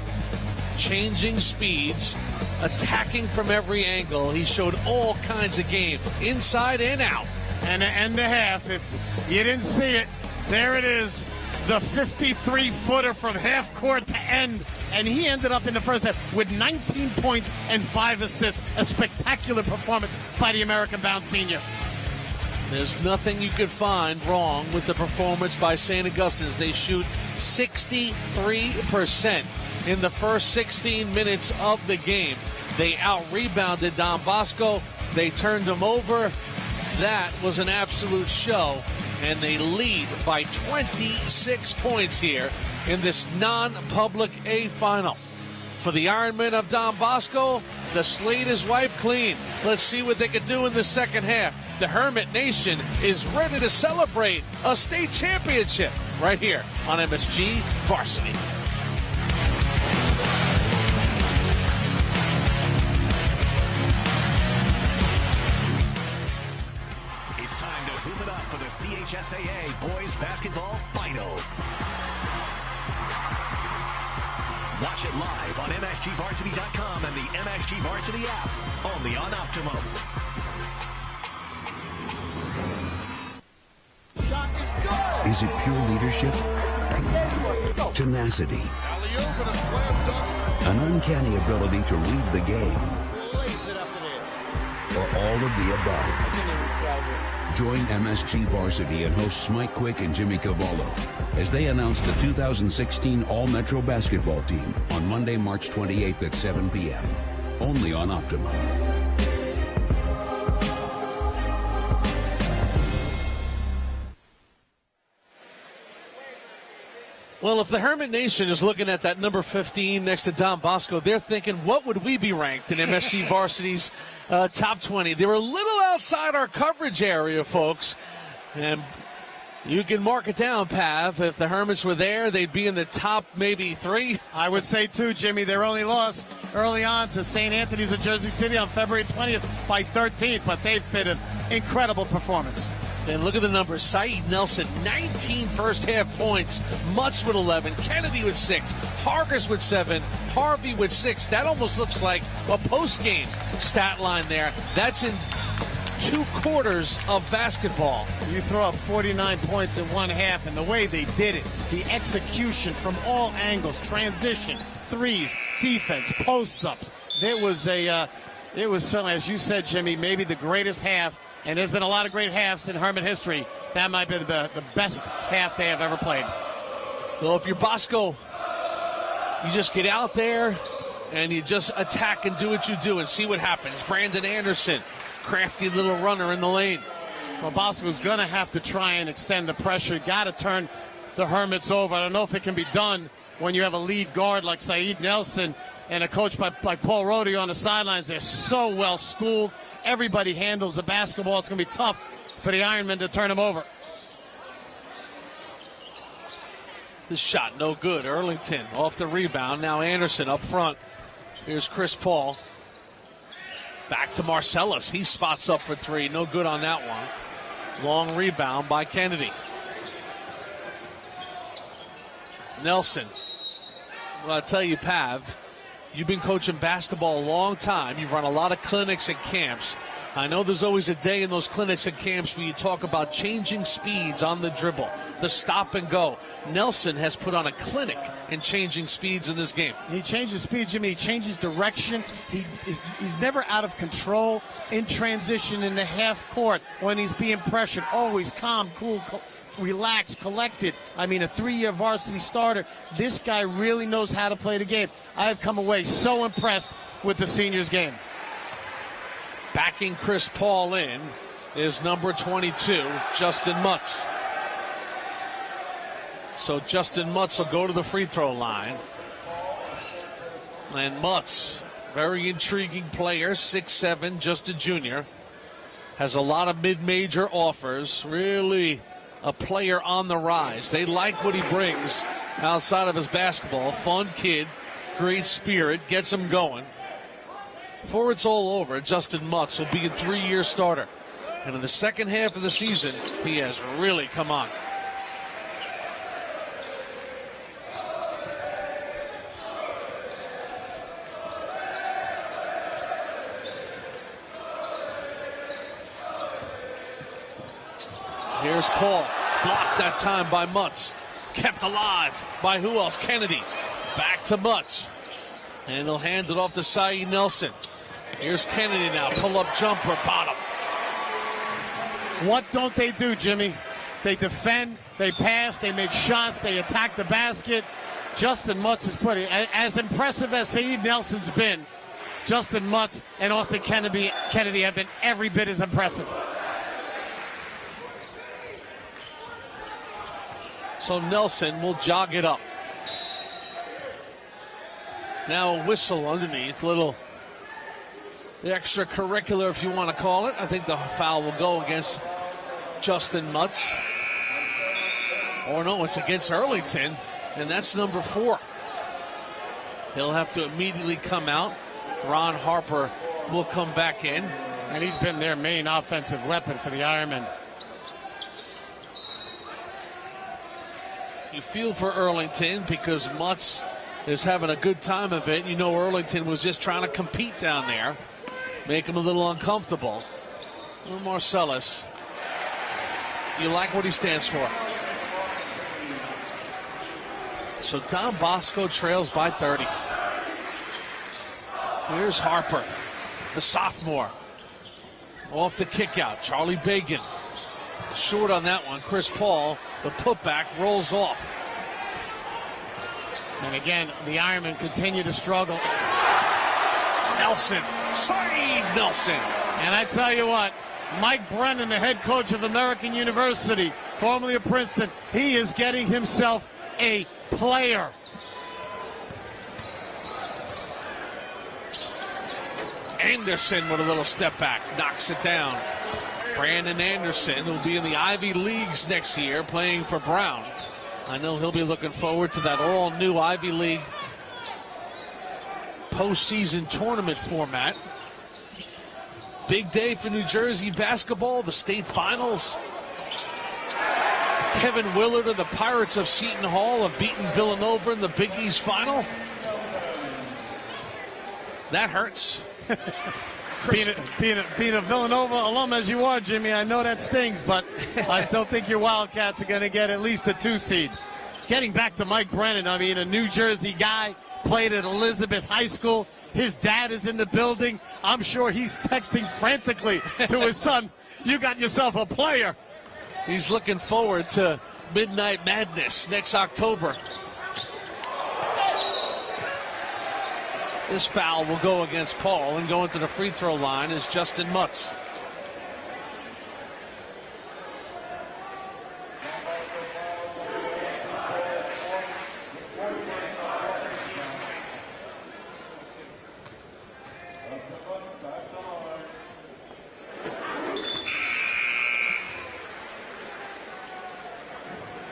Changing speeds, attacking from every angle. He showed all kinds of game, inside and out. And the end of half, if you didn't see it, there it is, the 53-footer from half court to end. And he ended up in the first half with 19 points and 5 assists. A spectacular performance by the American-bound senior. There's nothing you could find wrong with the performance by St. Augustine's. They shoot 63% in the first 16 minutes of the game. They out-rebounded Don Bosco. They turned him over. That was an absolute show. And they lead by 26 points here in this non-public A final. For the Ironmen of Don Bosco, the slate is wiped clean. Let's see what they can do in the second half. The Hermit Nation is ready to celebrate a state championship right here on MSG Varsity. It's time to hoop it up for the CHSAA Boys Basketball Final. Watch it live on MSGVarsity.com and the MSG Varsity app, only on Optimum. Is it pure leadership? Tenacity? An uncanny ability to read the game? Or all of the above? Join MSG Varsity and hosts Mike Quick and Jimmy Cavallo as they announce the 2016 All-Metro Basketball Team on Monday, March 28th at 7 p.m. Only on Optimum. Well, if the Hermit Nation is looking at that number 15 next to Don Bosco, they're thinking, what would we be ranked in MSG Varsity's top 20? They were a little outside our coverage area, folks. And you can mark it down, Pav. If the Hermits were there, they'd be in the top maybe 3. I would say 2, Jimmy. Their only loss early on to St. Anthony's of Jersey City on February 20th by 13, but they've been an incredible performance. And look at the numbers. Saeed Nelson, 19 first-half points. Mutz with 11. Kennedy with 6. Hargis with 7. Harvey with 6. That almost looks like a post-game stat line there. That's in 2 quarters of basketball. You throw up 49 points in one half, and the way they did it, the execution from all angles, transition, threes, defense, post-ups. It was certainly, as you said, Jimmy, maybe the greatest half. And there's been a lot of great halves in Hermit history. That might be the best half they have ever played. Well, if you're Bosco, you just get out there and you just attack and do what you do and see what happens. Brandon Anderson, crafty little runner in the lane. Well, Bosco's going to have to try and extend the pressure. Got to turn the Hermits over. I don't know if it can be done when you have a lead guard like Saeed Nelson and a coach like Paul Rohde on the sidelines. They're so well schooled. Everybody handles the basketball. It's going to be tough for the Ironmen to turn them over. This shot no good. Earlington off the rebound. Now Anderson up front. Here's Chris Paul. Back to Marcellus. He spots up for 3. No good on that one. Long rebound by Kennedy. Nelson. Well, I'll tell you, Pav, you've been coaching basketball a long time. You've run a lot of clinics and camps. I know there's always a day in those clinics and camps where you talk about changing speeds on the dribble, the stop and go. Nelson has put on a clinic in changing speeds in this game. He changes speed, Jimmy. He changes direction. He's never out of control in transition in the half court when he's being pressured. Always calm, cool, relaxed, collected. I mean, a 3-year varsity starter. This guy really knows how to play the game. I've come away so impressed with the seniors game. Backing Chris Paul in is number 22, Justin Mutz. So Justin Mutz will go to the free throw line. And Mutz, very intriguing player, 6'7", just a junior. Has a lot of mid-major offers. Really a player on the rise. They like what he brings outside of his basketball. Fun kid, great spirit, gets him going. Before it's all over, Justin Mutz will be a 3-year starter. And in the second half of the season, he has really come on. Here's Paul. Blocked that time by Mutz. Kept alive by who else? Kennedy. Back to Mutz. And they'll hand it off to Saeed Nelson. Here's Kennedy now. Pull-up jumper, bottom. What don't they do, Jimmy? They defend, they pass, they make shots, they attack the basket. Justin Mutz is putting, as impressive as Saeed Nelson's been, Justin Mutz and Austin Kennedy have been every bit as impressive. So Nelson will jog it up. Now a whistle underneath, little extracurricular if you want to call it. I think the foul will go against Justin Mutz. Or no, it's against Earlington, and that's number 4. He'll have to immediately come out. Ron Harper will come back in. And he's been their main offensive weapon for the Ironmen. You feel for Earlington because Mutz is having a good time of it. You know Earlington was just trying to compete down there. Make him a little uncomfortable. Well, Marcellus, you like what he stands for. So Don Bosco trails by 30. Here's Harper, the sophomore. Off the kick out, Charlie Bagan. Short on that one. Chris Paul, the putback, rolls off. And again, the Ironmen continue to struggle. Nelson, Saeed Nelson. And I tell you what, Mike Brennan, the head coach of American University, formerly of Princeton, he is getting himself a player. Anderson with a little step back, knocks it down. Brandon Anderson will be in the Ivy Leagues next year playing for Brown. I know he'll be looking forward to that all-new Ivy League postseason tournament format. Big day for New Jersey basketball, the state finals. Kevin Willard and the Pirates of Seton Hall have beaten Villanova in the Big East final. That hurts. Being a Villanova alum as you are, Jimmy, I know that stings, but I still think your Wildcats are going to get at least a 2 seed. Getting back to Mike Brennan, I mean, a New Jersey guy, played at Elizabeth High School. His dad is in the building. I'm sure he's texting frantically to his son, you got yourself a player. He's looking forward to Midnight Madness next October. This foul will go against Paul, and going to the free throw line is Justin Mutz.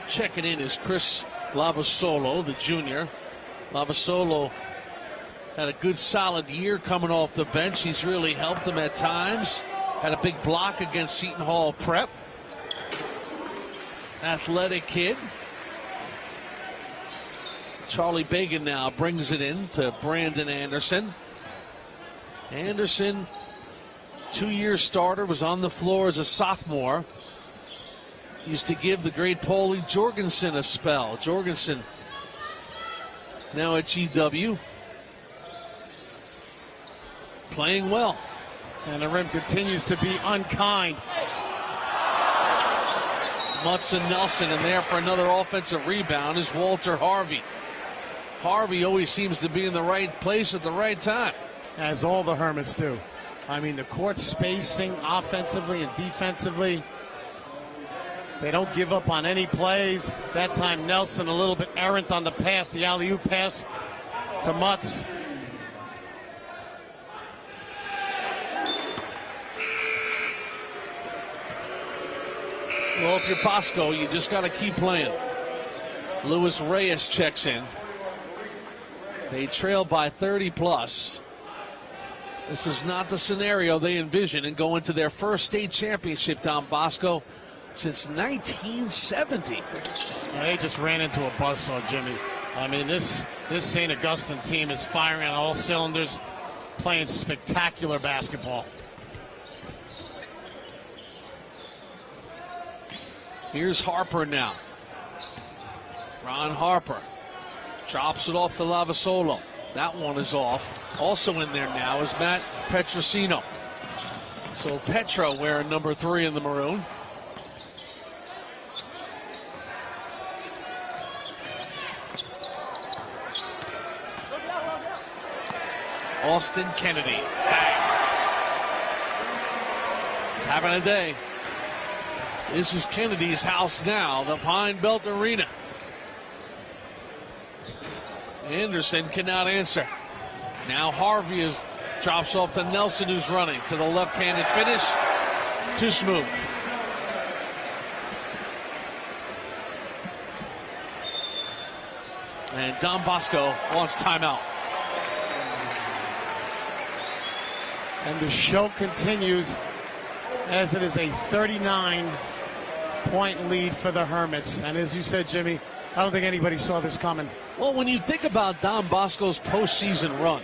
Checking in is Chris Lavasolo, the junior. Lavasolo had a good solid year coming off the bench. He's really helped them at times. Had a big block against Seton Hall Prep. Athletic kid. Charlie Bagan now brings it in to Brandon Anderson. Anderson, 2-year starter, was on the floor as a sophomore. Used to give the great Paulie Jorgensen a spell. Jorgensen now at GW. Playing well. And the rim continues to be unkind. Mutz and Nelson, and there for another offensive rebound is Walter Harvey. Harvey always seems to be in the right place at the right time. As all the Hermits do. I mean, the court spacing offensively and defensively. They don't give up on any plays. That time Nelson a little bit errant on the pass, the alley-oop pass to Mutz. Well, if you're Bosco, you just got to keep playing. Luis Reyes checks in. They trail by 30+. This is not the scenario they envision and go into their first state championship, Don Bosco, since 1970. And they just ran into a buzzsaw, Jimmy. I mean, this St. Augustine team is firing on all cylinders, playing spectacular basketball. Here's Harper now. Ron Harper drops it off to Lavasolo. That one is off. Also in there now is Matt Petrosino. So Petra wearing number 3 in the maroon. Austin Kennedy. Bang. Having a day. This is Kennedy's house now, the Pine Belt Arena. Anderson cannot answer. Now Harvey drops off to Nelson, who's running to the left-handed finish. Too smooth. And Don Bosco wants timeout. And the show continues as it is a 39-point lead for the Hermits. And as you said, Jimmy, I don't think anybody saw this coming. Well, when you think about Don Bosco's postseason run,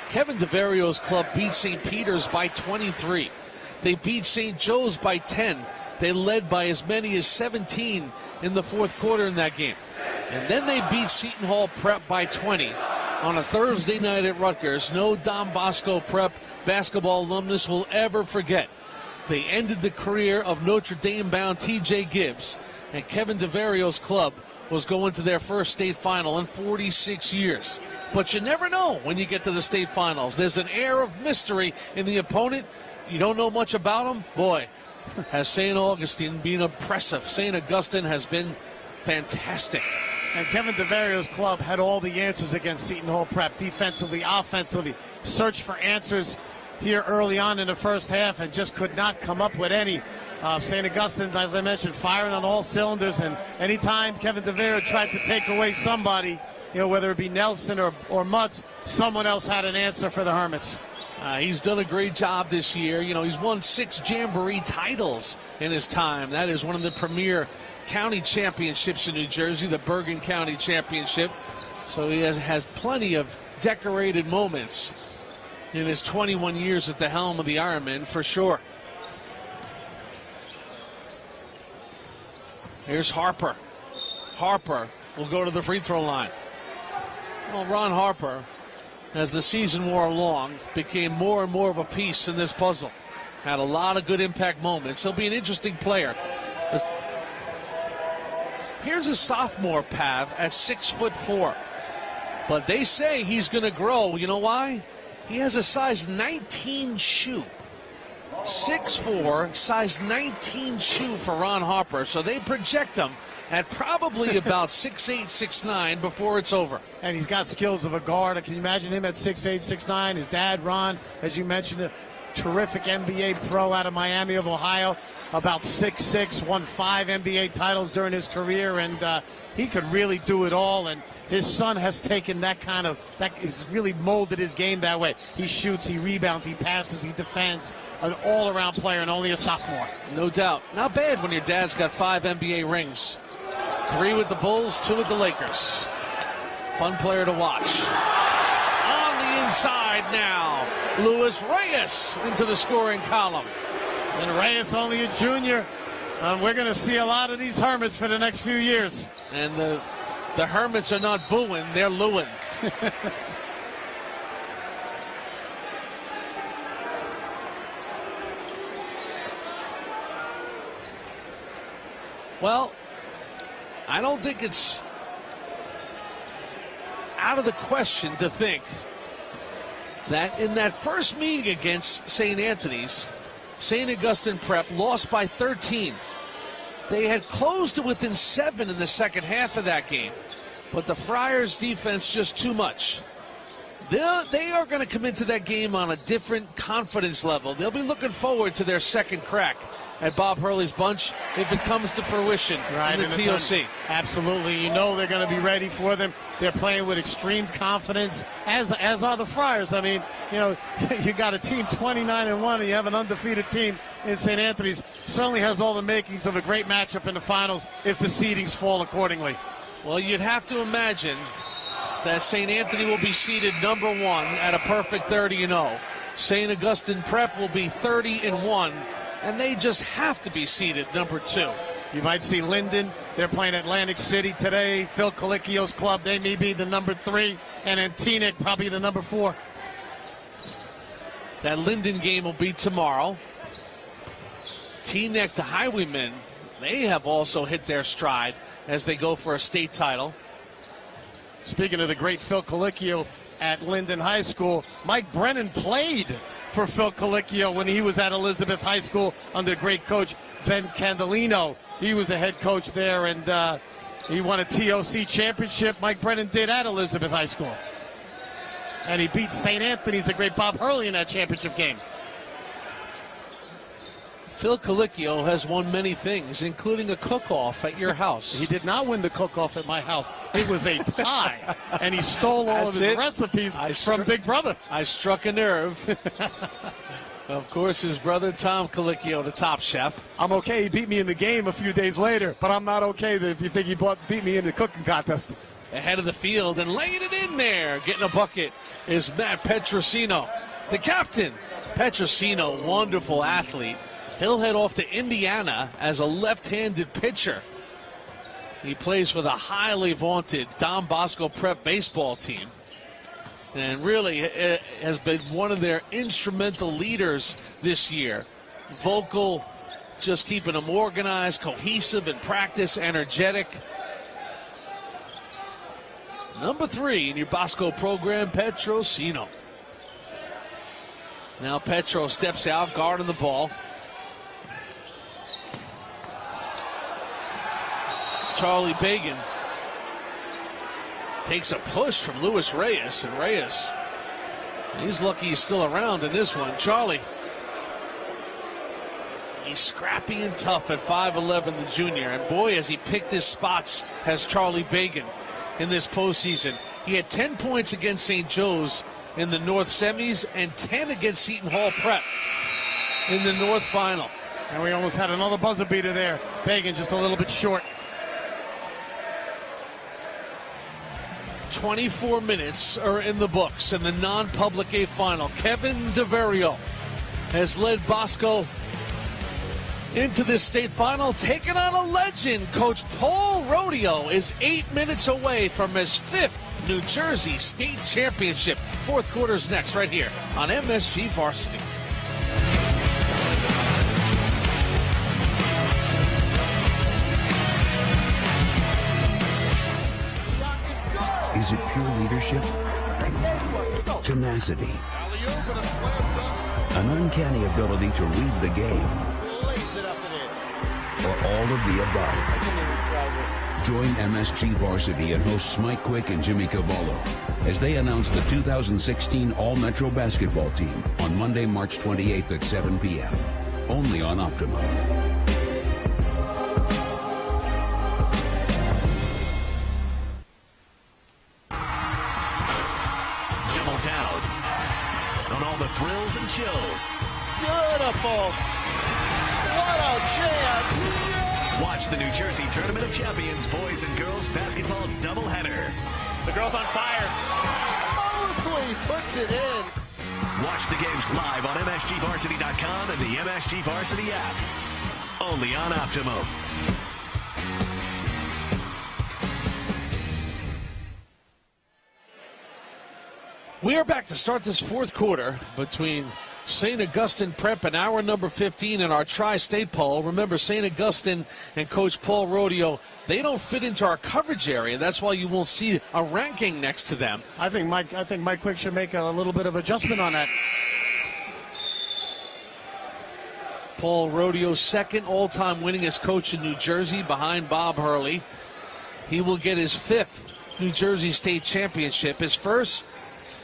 Kevin DeVario's club beat St. Peter's by 23. They beat St. Joe's by 10. They led by as many as 17 in the fourth quarter in that game. And then they beat Seton Hall Prep by 20 on a Thursday night at Rutgers. No Don Bosco Prep basketball alumnus will ever forget. They ended the career of Notre Dame-bound T.J. Gibbs, and Kevin DeVario's club was going to their first state final in 46 years. But you never know when you get to the state finals. There's an air of mystery in the opponent. You don't know much about them. Boy, has St. Augustine been impressive. St. Augustine has been fantastic. And Kevin DeVario's club had all the answers against Seton Hall Prep, defensively, offensively. Searched for answers here early on in the first half and just could not come up with any. St. Augustine, as I mentioned, firing on all cylinders. And anytime Kevin DeVario tried to take away somebody, whether it be Nelson or Mutz, someone else had an answer for the Hermits. He's done a great job this year. He's won 6 Jamboree titles in his time. That is one of the premier county championships in New Jersey, the Bergen County Championship. So he has plenty of decorated moments in his 21 years at the helm of the Ironmen, for sure. Here's Harper. Harper will go to the free throw line. Well, Ron Harper, as the season wore along, became more and more of a piece in this puzzle. Had a lot of good impact moments. He'll be an interesting player. Here's a sophomore, Pav, at 6'4". But they say he's going to grow. You know why? He has a size 19 shoe. 6'4", size 19 shoe for Ron Harper. So they project him at probably about 6'8", 6'9" before it's over. And he's got skills of a guard. Can you imagine him at 6'8", 6'9"? His dad, Ron, as you mentioned, a terrific NBA pro out of Miami of Ohio, about 6'6", won 5 NBA titles during his career, and he could really do it all. And his son has taken that has really molded his game that way. He shoots, he rebounds, he passes, he defends. An all-around player and only a sophomore. No doubt. Not bad when your dad's got 5 NBA rings. 3 with the Bulls, 2 with the Lakers. Fun player to watch. On the inside now, Luis Reyes into the scoring column. And Reyes only a junior. We're going to see a lot of these Hermits for the next few years. And the Hermits are not booing, they're looing. Well, I don't think it's out of the question to think that in that first meeting against St. Anthony's, St. Augustine Prep lost by 13. They had closed to within 7 in the second half of that game, but the Friars' defense just too much. They are going to come into that game on a different confidence level. They'll be looking forward to their second crack at Bob Hurley's bunch if it comes to fruition in the TOC. Absolutely. You know they're going to be ready for them. They're playing with extreme confidence, as are the Friars. I mean, you know, you got a team 29-1, and you have an undefeated team in St. Anthony's. Certainly has all the makings of a great matchup in the finals if the seedings fall accordingly. Well, you'd have to imagine that St. Anthony will be seeded number 1 at a perfect 30-0. St. Augustine Prep will be 30-1. And they just have to be seeded number 2. You might see Linden. They're playing Atlantic City today. Phil Colicchio's club. They may be the number 3. And then Teaneck probably the number 4. That Linden game will be tomorrow. Teaneck, the Highwaymen, they have also hit their stride as they go for a state title. Speaking of the great Phil Colicchio at Linden High School, Mike Brennan played for Phil Colicchio when he was at Elizabeth High School under great coach Ben Candelino. He was a head coach there, and he won a TOC championship. Mike Brennan did at Elizabeth High School. And he beat St. Anthony's, the great Bob Hurley, in that championship game. Phil Colicchio has won many things, including a cook-off at your house. He did not win the cook-off at my house. It was a tie, and he stole all of his recipes from Big Brother. I struck a nerve. Of course, his brother Tom Colicchio, the top chef. I'm okay. He beat me in the game a few days later, but I'm not okay if you think he beat me in the cooking contest. Ahead of the field and laying it in there, getting a bucket, is Matt Petrosino, the captain. Petrosino, wonderful athlete. He'll head off to Indiana as a left-handed pitcher. He plays for the highly vaunted Don Bosco Prep baseball team. And really has been one of their instrumental leaders this year. Vocal, just keeping them organized, cohesive in practice, energetic. Number 3 in your Bosco program, Petrosino. Now Petro steps out, guarding the ball. Charlie Bagan takes a push from Luis Reyes, and Reyes, he's lucky he's still around in this one. Charlie, he's scrappy and tough at 5'11", the junior, and boy, has he picked his spots, has Charlie Bagan in this postseason. He had 10 points against St. Joe's in the North semis and 10 against Seton Hall Prep in the North final. And we almost had another buzzer beater there. Bagan just a little bit short. 24 minutes are in the books in the non-public A final. Kevin DeVario has led Bosco into this state final, taking on a legend. Coach Paul Rodeo is 8 minutes away from his 5th New Jersey State Championship. Fourth quarter's next right here on MSG Varsity. Is it pure leadership? Tenacity? An uncanny ability to read the game? Or all of the above? Join MSG Varsity and hosts Mike Quick and Jimmy Cavallo as they announce the 2016 All-Metro Basketball Team on Monday, March 28th at 7 p.m. Only on Optimum. Thrills and chills. Beautiful. What a jam. Watch the New Jersey Tournament of Champions boys and girls basketball doubleheader. The girl's on fire. Mosley puts it in. Watch the games live on MSGVarsity.com and the MSG Varsity app. Only on Optimum. We are back to start this fourth quarter between St. Augustine Prep and hour number 15 in our Tri-State poll. Remember, St. Augustine and Coach Paul Rodeo, they don't fit into our coverage area. That's why you won't see a ranking next to them. I think Mike Quick should make a little bit of adjustment on that. Paul Rodeo, second all-time winningest coach in New Jersey behind Bob Hurley. He will get his fifth New Jersey State Championship, his first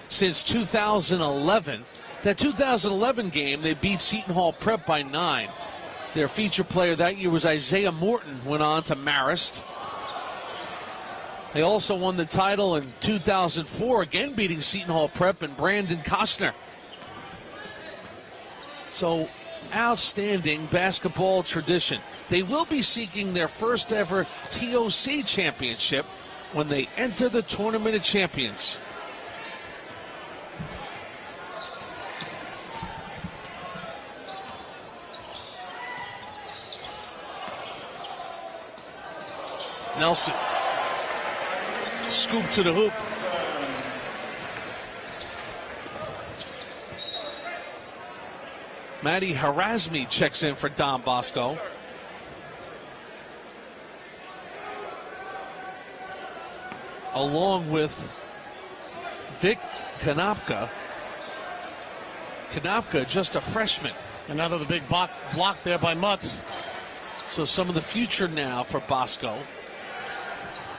since 2011. That 2011 game, they beat Seton Hall Prep by 9. Their feature player that year was Isaiah Morton, went on to Marist. They also won the title in 2004, again beating Seton Hall Prep and Brandon Costner. So, outstanding basketball tradition. They will be seeking their first ever TOC championship when they enter the Tournament of Champions. Nelson, scoop to the hoop. Maddie Harasmi checks in for Don Bosco. Along with Vic Konopka. Konopka, just a freshman. Another big block there by Mutz. So some of the future now for Bosco.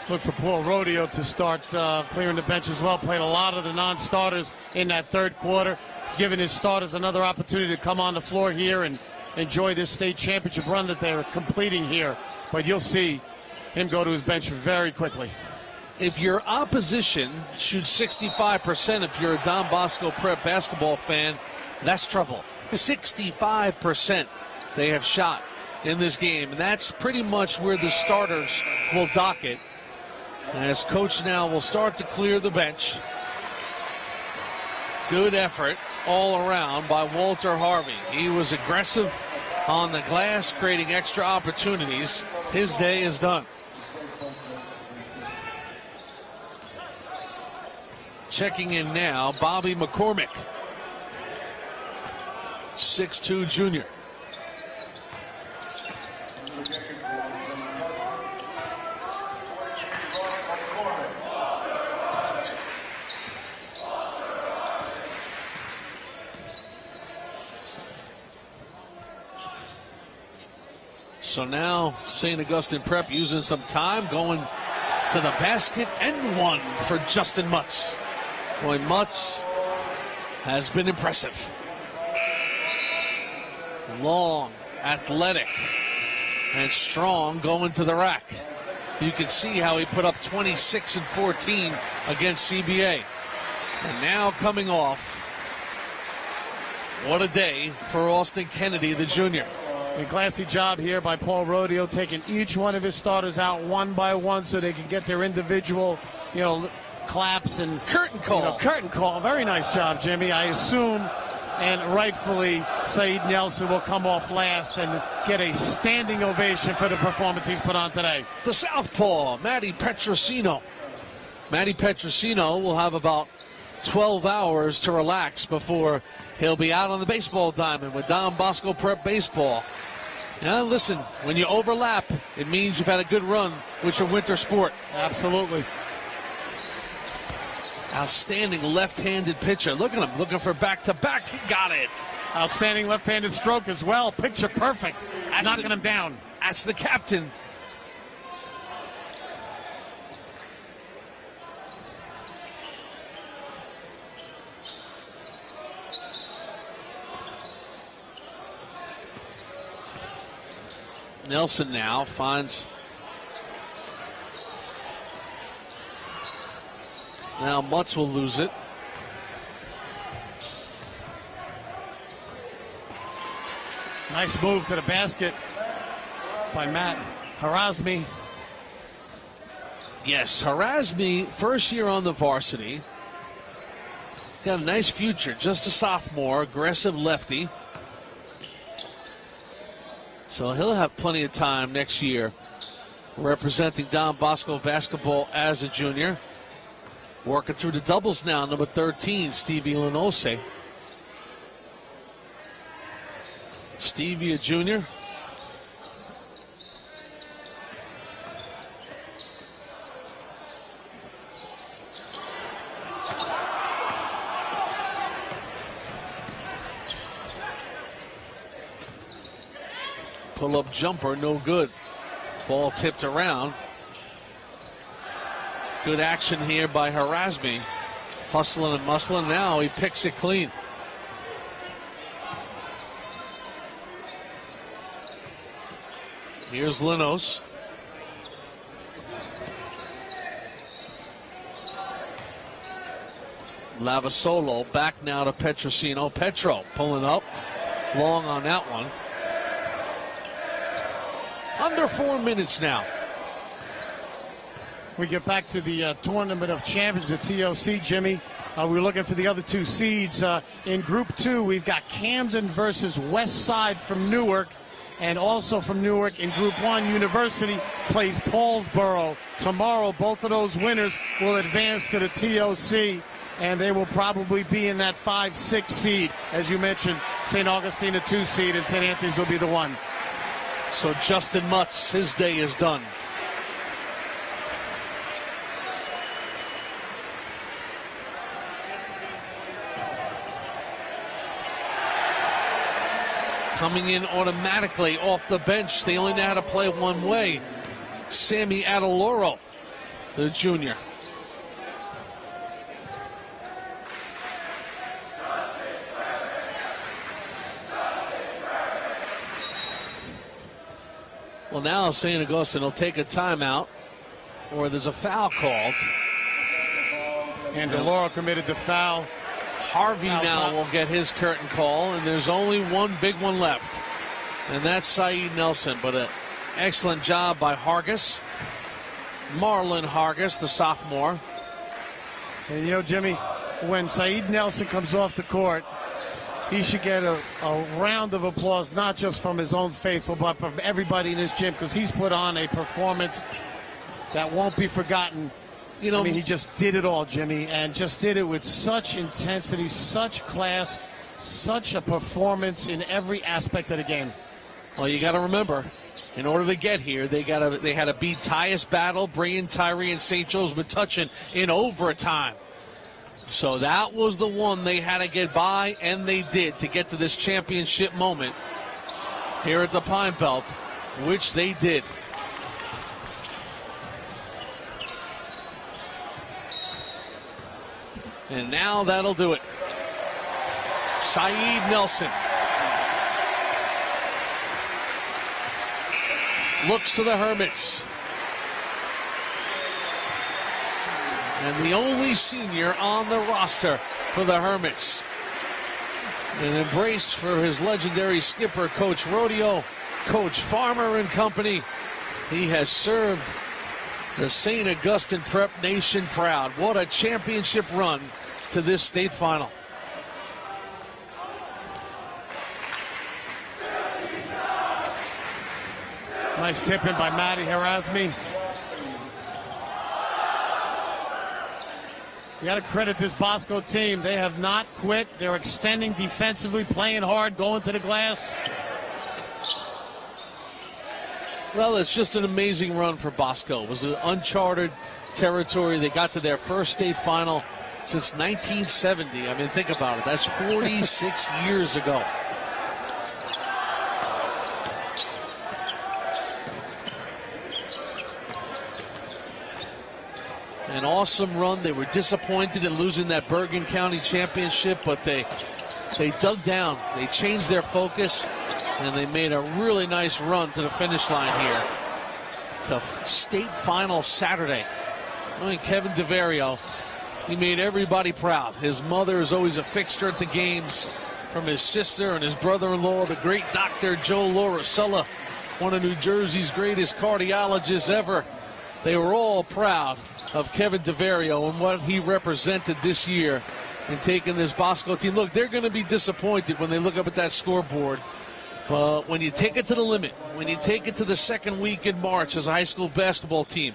Look for Paul Rodeo to start clearing the bench as well. Played a lot of the non-starters in that third quarter. He's giving his starters another opportunity to come on the floor here and enjoy this state championship run that they're completing here. But you'll see him go to his bench very quickly. If your opposition shoots 65%, if you're a Don Bosco Prep basketball fan, that's trouble. 65% they have shot in this game. And that's pretty much where the starters will dock it. As coach now will start to clear the bench. Good effort all around by Walter Harvey. He was aggressive on the glass, creating extra opportunities. His day is done. Checking in now, Bobby McCormick, 6'2" junior. So now St. Augustine Prep using some time, going to the basket and one for Justin Mutz. Boy, Mutz has been impressive. Long, athletic, and strong going to the rack. You can see how he put up 26 and 14 against CBA. And now coming off, what a day for Austin Kennedy, the junior. A classy job here by Paul Rodeo, taking each one of his starters out one by one so they can get their individual, claps and curtain call. Curtain call. Very nice job, Jimmy. I assume, and rightfully, Saeed Nelson will come off last and get a standing ovation for the performance he's put on today. The southpaw, Matty Petrosino. Matty Petrosino will have about 12 hours to relax before he'll be out on the baseball diamond with Don Bosco Prep Baseball. Now listen, when you overlap, it means you've had a good run with your winter sport. Absolutely. Outstanding left-handed pitcher. Look at him, looking for back-to-back. He got it. Outstanding left-handed stroke as well. Picture perfect. Knocking him down. That's the captain. Nelson now finds. Now Mutz will lose it. Nice move to the basket by Matt Harasmi. Yes, Harazmi, first year on the varsity. Got a nice future, just a sophomore, aggressive lefty. So he'll have plenty of time next year representing Don Bosco basketball as a junior. Working through the doubles now, number 13, Stevie Lanose. Stevie, a junior. Pull-up jumper, no good. Ball tipped around. Good action here by Harazmi. Hustling and muscling. Now he picks it clean. Here's Linos. Lavasolo back now to Petrosino. Petro pulling up. Long on that one. Under 4 minutes now. We get back to the Tournament of Champions, the TOC, Jimmy. We're looking for the other two seeds. In Group 2, we've got Camden versus West Side from Newark. And also from Newark in Group 1, University plays Paulsboro. Tomorrow, both of those winners will advance to the TOC. And they will probably be in that 5-6 seed. As you mentioned, St. Augustine a 2 seed and St. Anthony's will be the 1. So Justin Mutz, his day is done. Coming in automatically off the bench. They only know how to play one way. Sammy Adeloro, the junior. Well, now St. Augustine will take a timeout, or there's a foul called. And Deloro committed the foul. Harvey now will get his curtain call, and there's only one big one left, and that's Saeed Nelson. But an excellent job by Hargis. Marlon Hargis, the sophomore. And you know, Jimmy, when Saeed Nelson comes off the court, he should get a round of applause, not just from his own faithful, but from everybody in his gym, because he's put on a performance that won't be forgotten. You know, I mean, he just did it all, Jimmy, and just did it with such intensity, such class, such a performance in every aspect of the game. Well, you got to remember, in order to get here, they had to beat Tyus Battle, Brian Tyree, and St. Joe's Metuchen in overtime. So that was the one they had to get by, and they did, to get to this championship moment here at the Pine Belt, which they did. And now that'll do it. Saeed Nelson looks to the Hermits. And the only senior on the roster for the Hermits. An embrace for his legendary skipper, Coach Rodeo, Coach Farmer and company. He has served the St. Augustine Prep Nation proud. What a championship run to this state final. Nice tip in by Matty Harazmi. You got to credit this Bosco team. They have not quit. They're extending defensively, playing hard, going to the glass. Well, it's just an amazing run for Bosco. It was an uncharted territory. They got to their first state final since 1970. I mean, think about it. That's 46 years ago. An awesome run. They were disappointed in losing that Bergen County championship, but they dug down. They changed their focus, and they made a really nice run to the finish line here. It's a state final Saturday. I mean, Kevin DeVario, he made everybody proud. His mother is always a fixture at the games, from his sister and his brother-in-law, the great Dr. Joe Lorasella, one of New Jersey's greatest cardiologists ever. they were all proud of Kevin DeVario and what he represented this year in taking this Bosco team. Look, they're going to be disappointed when they look up at that scoreboard. But when you take it to the limit, when you take it to the second week in March as a high school basketball team,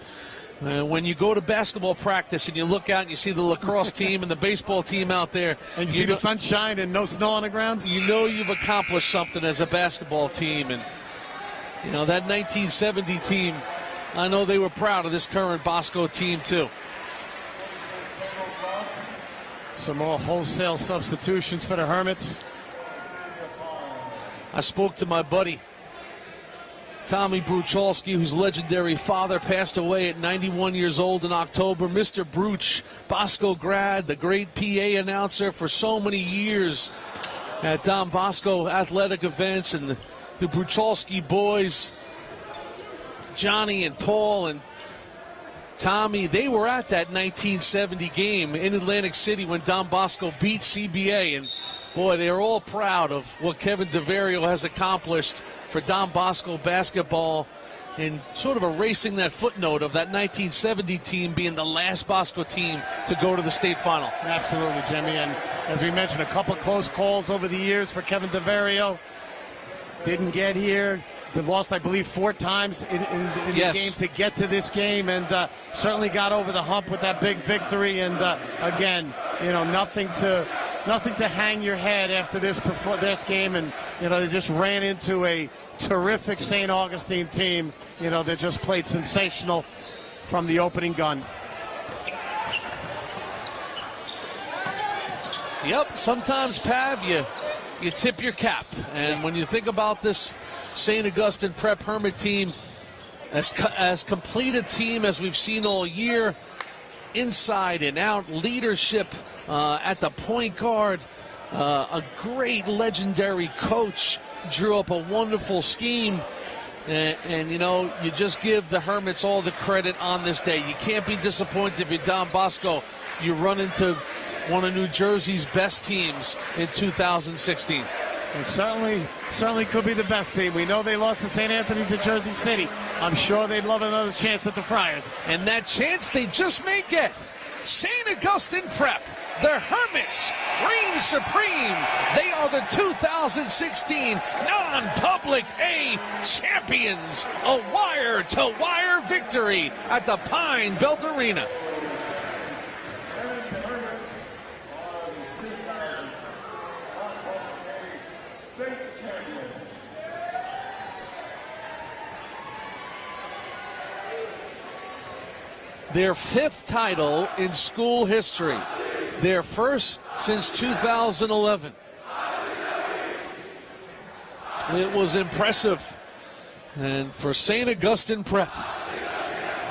when you go to basketball practice and you look out and you see the lacrosse team and the baseball team out there, and you see the sunshine and no snow on the ground, you know you've accomplished something as a basketball team. And you know that 1970 team, I know they were proud of this current Bosco team too. Some more wholesale substitutions for the Hermits. I spoke to my buddy Tommy Bruchalski, whose legendary father passed away at 91 years old in October. Mr. Bruch, Bosco grad, the great PA announcer for so many years at Don Bosco athletic events, and the Bruchalski boys, Johnny and Paul and Tommy, they were at that 1970 game in Atlantic City when Don Bosco beat CBA, and boy, they are all proud of what Kevin DeVario has accomplished for Don Bosco basketball in sort of erasing that footnote of that 1970 team being the last Bosco team to go to the state final. Absolutely, Jimmy. And as we mentioned, a couple close calls over the years for Kevin DeVario. Didn't get here. Been lost, I believe, 4 times in Yes. the game to get to this game, and certainly got over the hump with that big victory. And again, you know, nothing to hang your head after this game, and you know, they just ran into a terrific St. Augustine team. You know, they just played sensational from the opening gun. Yep, sometimes, Pav, you tip your cap, and when you think about this St. Augustine Prep Hermit team, as complete a team as we've seen all year, inside and out, leadership at the point guard, a great legendary coach, drew up a wonderful scheme, and you know, you just give the Hermits all the credit on this day. You can't be disappointed if you're Don Bosco. You run into one of New Jersey's best teams in 2016. It certainly could be the best team. We know they lost to St. Anthony's at Jersey City. I'm sure they'd love another chance at the Friars. And that chance they just may get. St. Augustine Prep, the Hermits, reign supreme. They are the 2016 non-public A champions. A wire-to-wire victory at the Pine Belt Arena. Their 5th title in school history. Their first since 2011. It was impressive. And for St. Augustine Prep,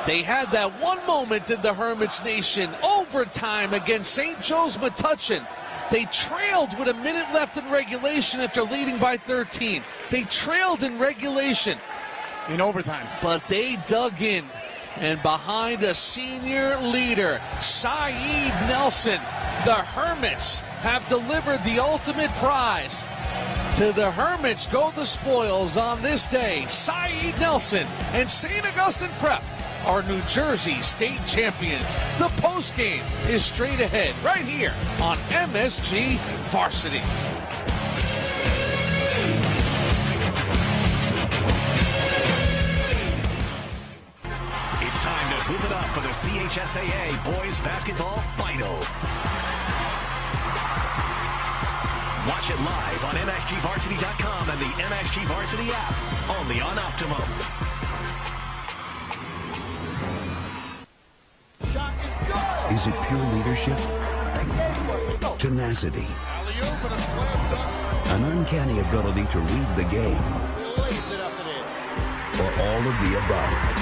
they had that one moment in the Hermits Nation, overtime against St. Joe's Metuchen. They trailed with a minute left in regulation after leading by 13. They trailed in regulation. In overtime. But they dug in. And behind a senior leader, Saeed Nelson, the Hermits have delivered the ultimate prize. To the Hermits go the spoils on this day. Saeed Nelson and St. Augustine Prep are New Jersey state champions. The postgame is straight ahead right here on MSG Varsity. Time to move it up for the CHSAA Boys Basketball Final. Watch it live on MSGVarsity.com and the MSG Varsity app, only on Optimum. Is it pure leadership? Tenacity? An uncanny ability to read the game? Or all of the above?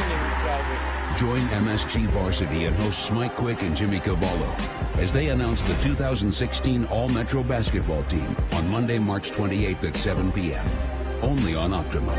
Join MSG Varsity and hosts Mike Quick and Jimmy Cavallo as they announce the 2016 All-Metro Basketball Team on Monday, March 28th at 7 p.m. Only on Optimum.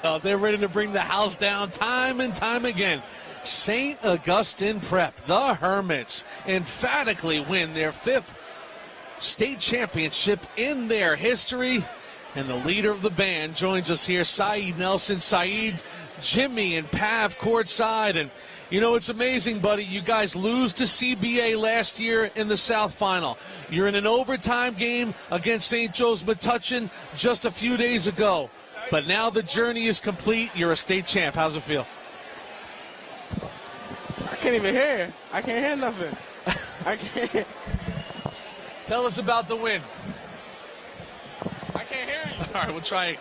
Well, they're ready to bring the house down time and time again. St. Augustine Prep, the Hermits, emphatically win their 5th state championship in their history. And the leader of the band joins us here, Saeed Nelson. Saeed, Jimmy, and Pav courtside. And, you know, it's amazing, buddy. You guys lose to CBA last year in the South Final. You're in an overtime game against St. Joe's Metuchen just a few days ago. But now the journey is complete. You're a state champ. How's it feel? I can't even hear. I can't hear nothing. I can't. Tell us about the win. I can't hear you. All right, we'll try it.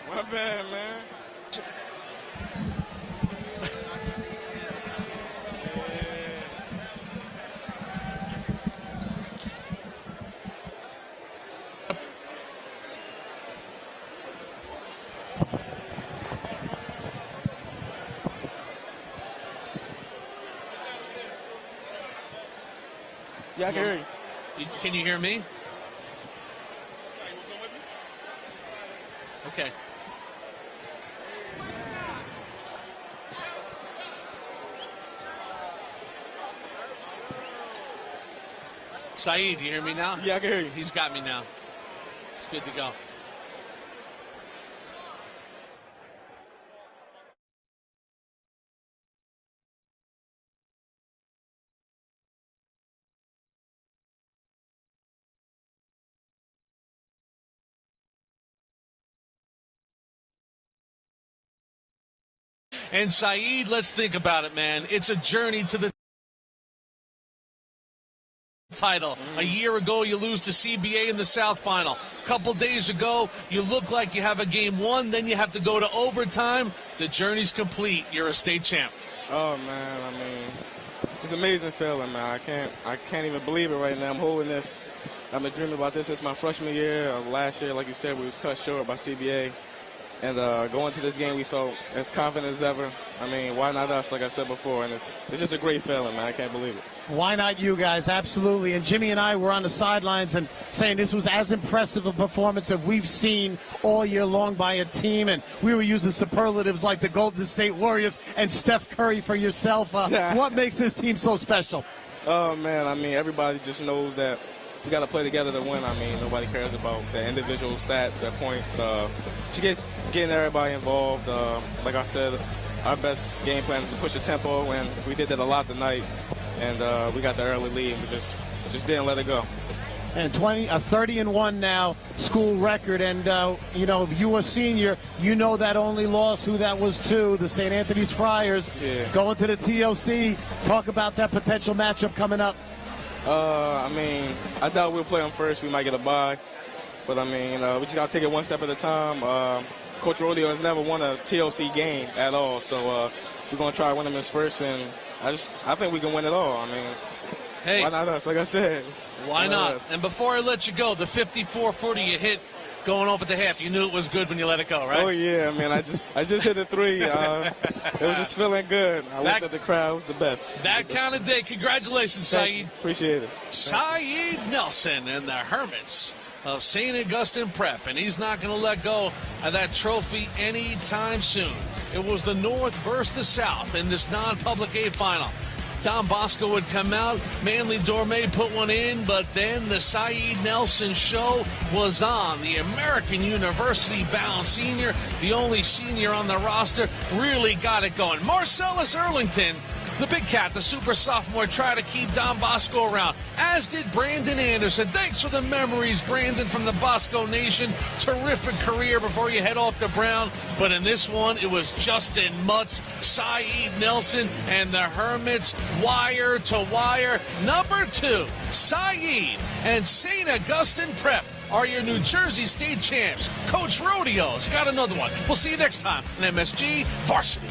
My bad, man. Yeah, I can hear you. Can you hear me? Okay. Saeed, you hear me now? Yeah, I can hear you. He's got me now. It's good to go. And Saeed, let's think about it, man. It's a journey to the title. A year ago, you lose to CBA in the South Final. A couple days ago, you look like you have a game won, then you have to go to overtime. The journey's complete. You're a state champ. Oh, man, I mean, it's an amazing feeling, man. I can't even believe it right now. I'm holding this. I've been dreaming about this since my freshman year. Last year, like you said, we was cut short by CBA. And going to this game, we felt as confident as ever. I mean, why not us, like I said before? And it's just a great feeling, man. I can't believe it. Why not you guys? Absolutely. And Jimmy and I were on the sidelines and saying this was as impressive a performance as we've seen all year long by a team. And we were using superlatives like the Golden State Warriors and Steph Curry for yourself. What makes this team so special? Oh, man, I mean, everybody just knows that we got to play together to win. I mean, nobody cares about the individual stats, their points. Just getting everybody involved. Like I said, our best game plan is to push the tempo, and we did that a lot tonight. And we got the early lead, and we just didn't let it go. And 30-1 now, school record. And, you know, you were senior. You know that only loss, who that was to, the St. Anthony's Friars. Yeah. Going to the TOC. Talk about that potential matchup coming up. I mean, I doubt we'll play them first. We might get a bye. But, I mean, we just got to take it one step at a time. Coach Rodeo has never won a TOC game at all. So we're going to try to win them this first. And I think we can win it all. I mean, hey, why not us? Like I said. Why not? And before I let you go, the 54-40 you hit going off at the half, you knew it was good when you let it go, right? Oh, yeah, man. I just hit a three. It was just feeling good. I looked at the crowd. It was the best. That kind of day. Congratulations, Saeed. Appreciate it. Saeed Nelson and the Hermits of St. Augustine Prep, and he's not going to let go of that trophy anytime soon. It was the North versus the South in this non-public A final. Don Bosco would come out, Manly Dorme put one in, but then the Saeed Nelson show was on. The American University-bound senior, the only senior on the roster, really got it going. Marcellus Erlington, the big cat, the super sophomore, tried to keep Don Bosco around, as did Brandon Anderson. Thanks for the memories, Brandon, from the Bosco Nation. Terrific career before you head off to Brown. But in this one, it was Justin Mutz, Saeed Nelson, and the Hermits, wire to wire. Number 2, Saeed and St. Augustine Prep are your New Jersey State champs. Coach Rodeo's got another one. We'll see you next time on MSG Varsity.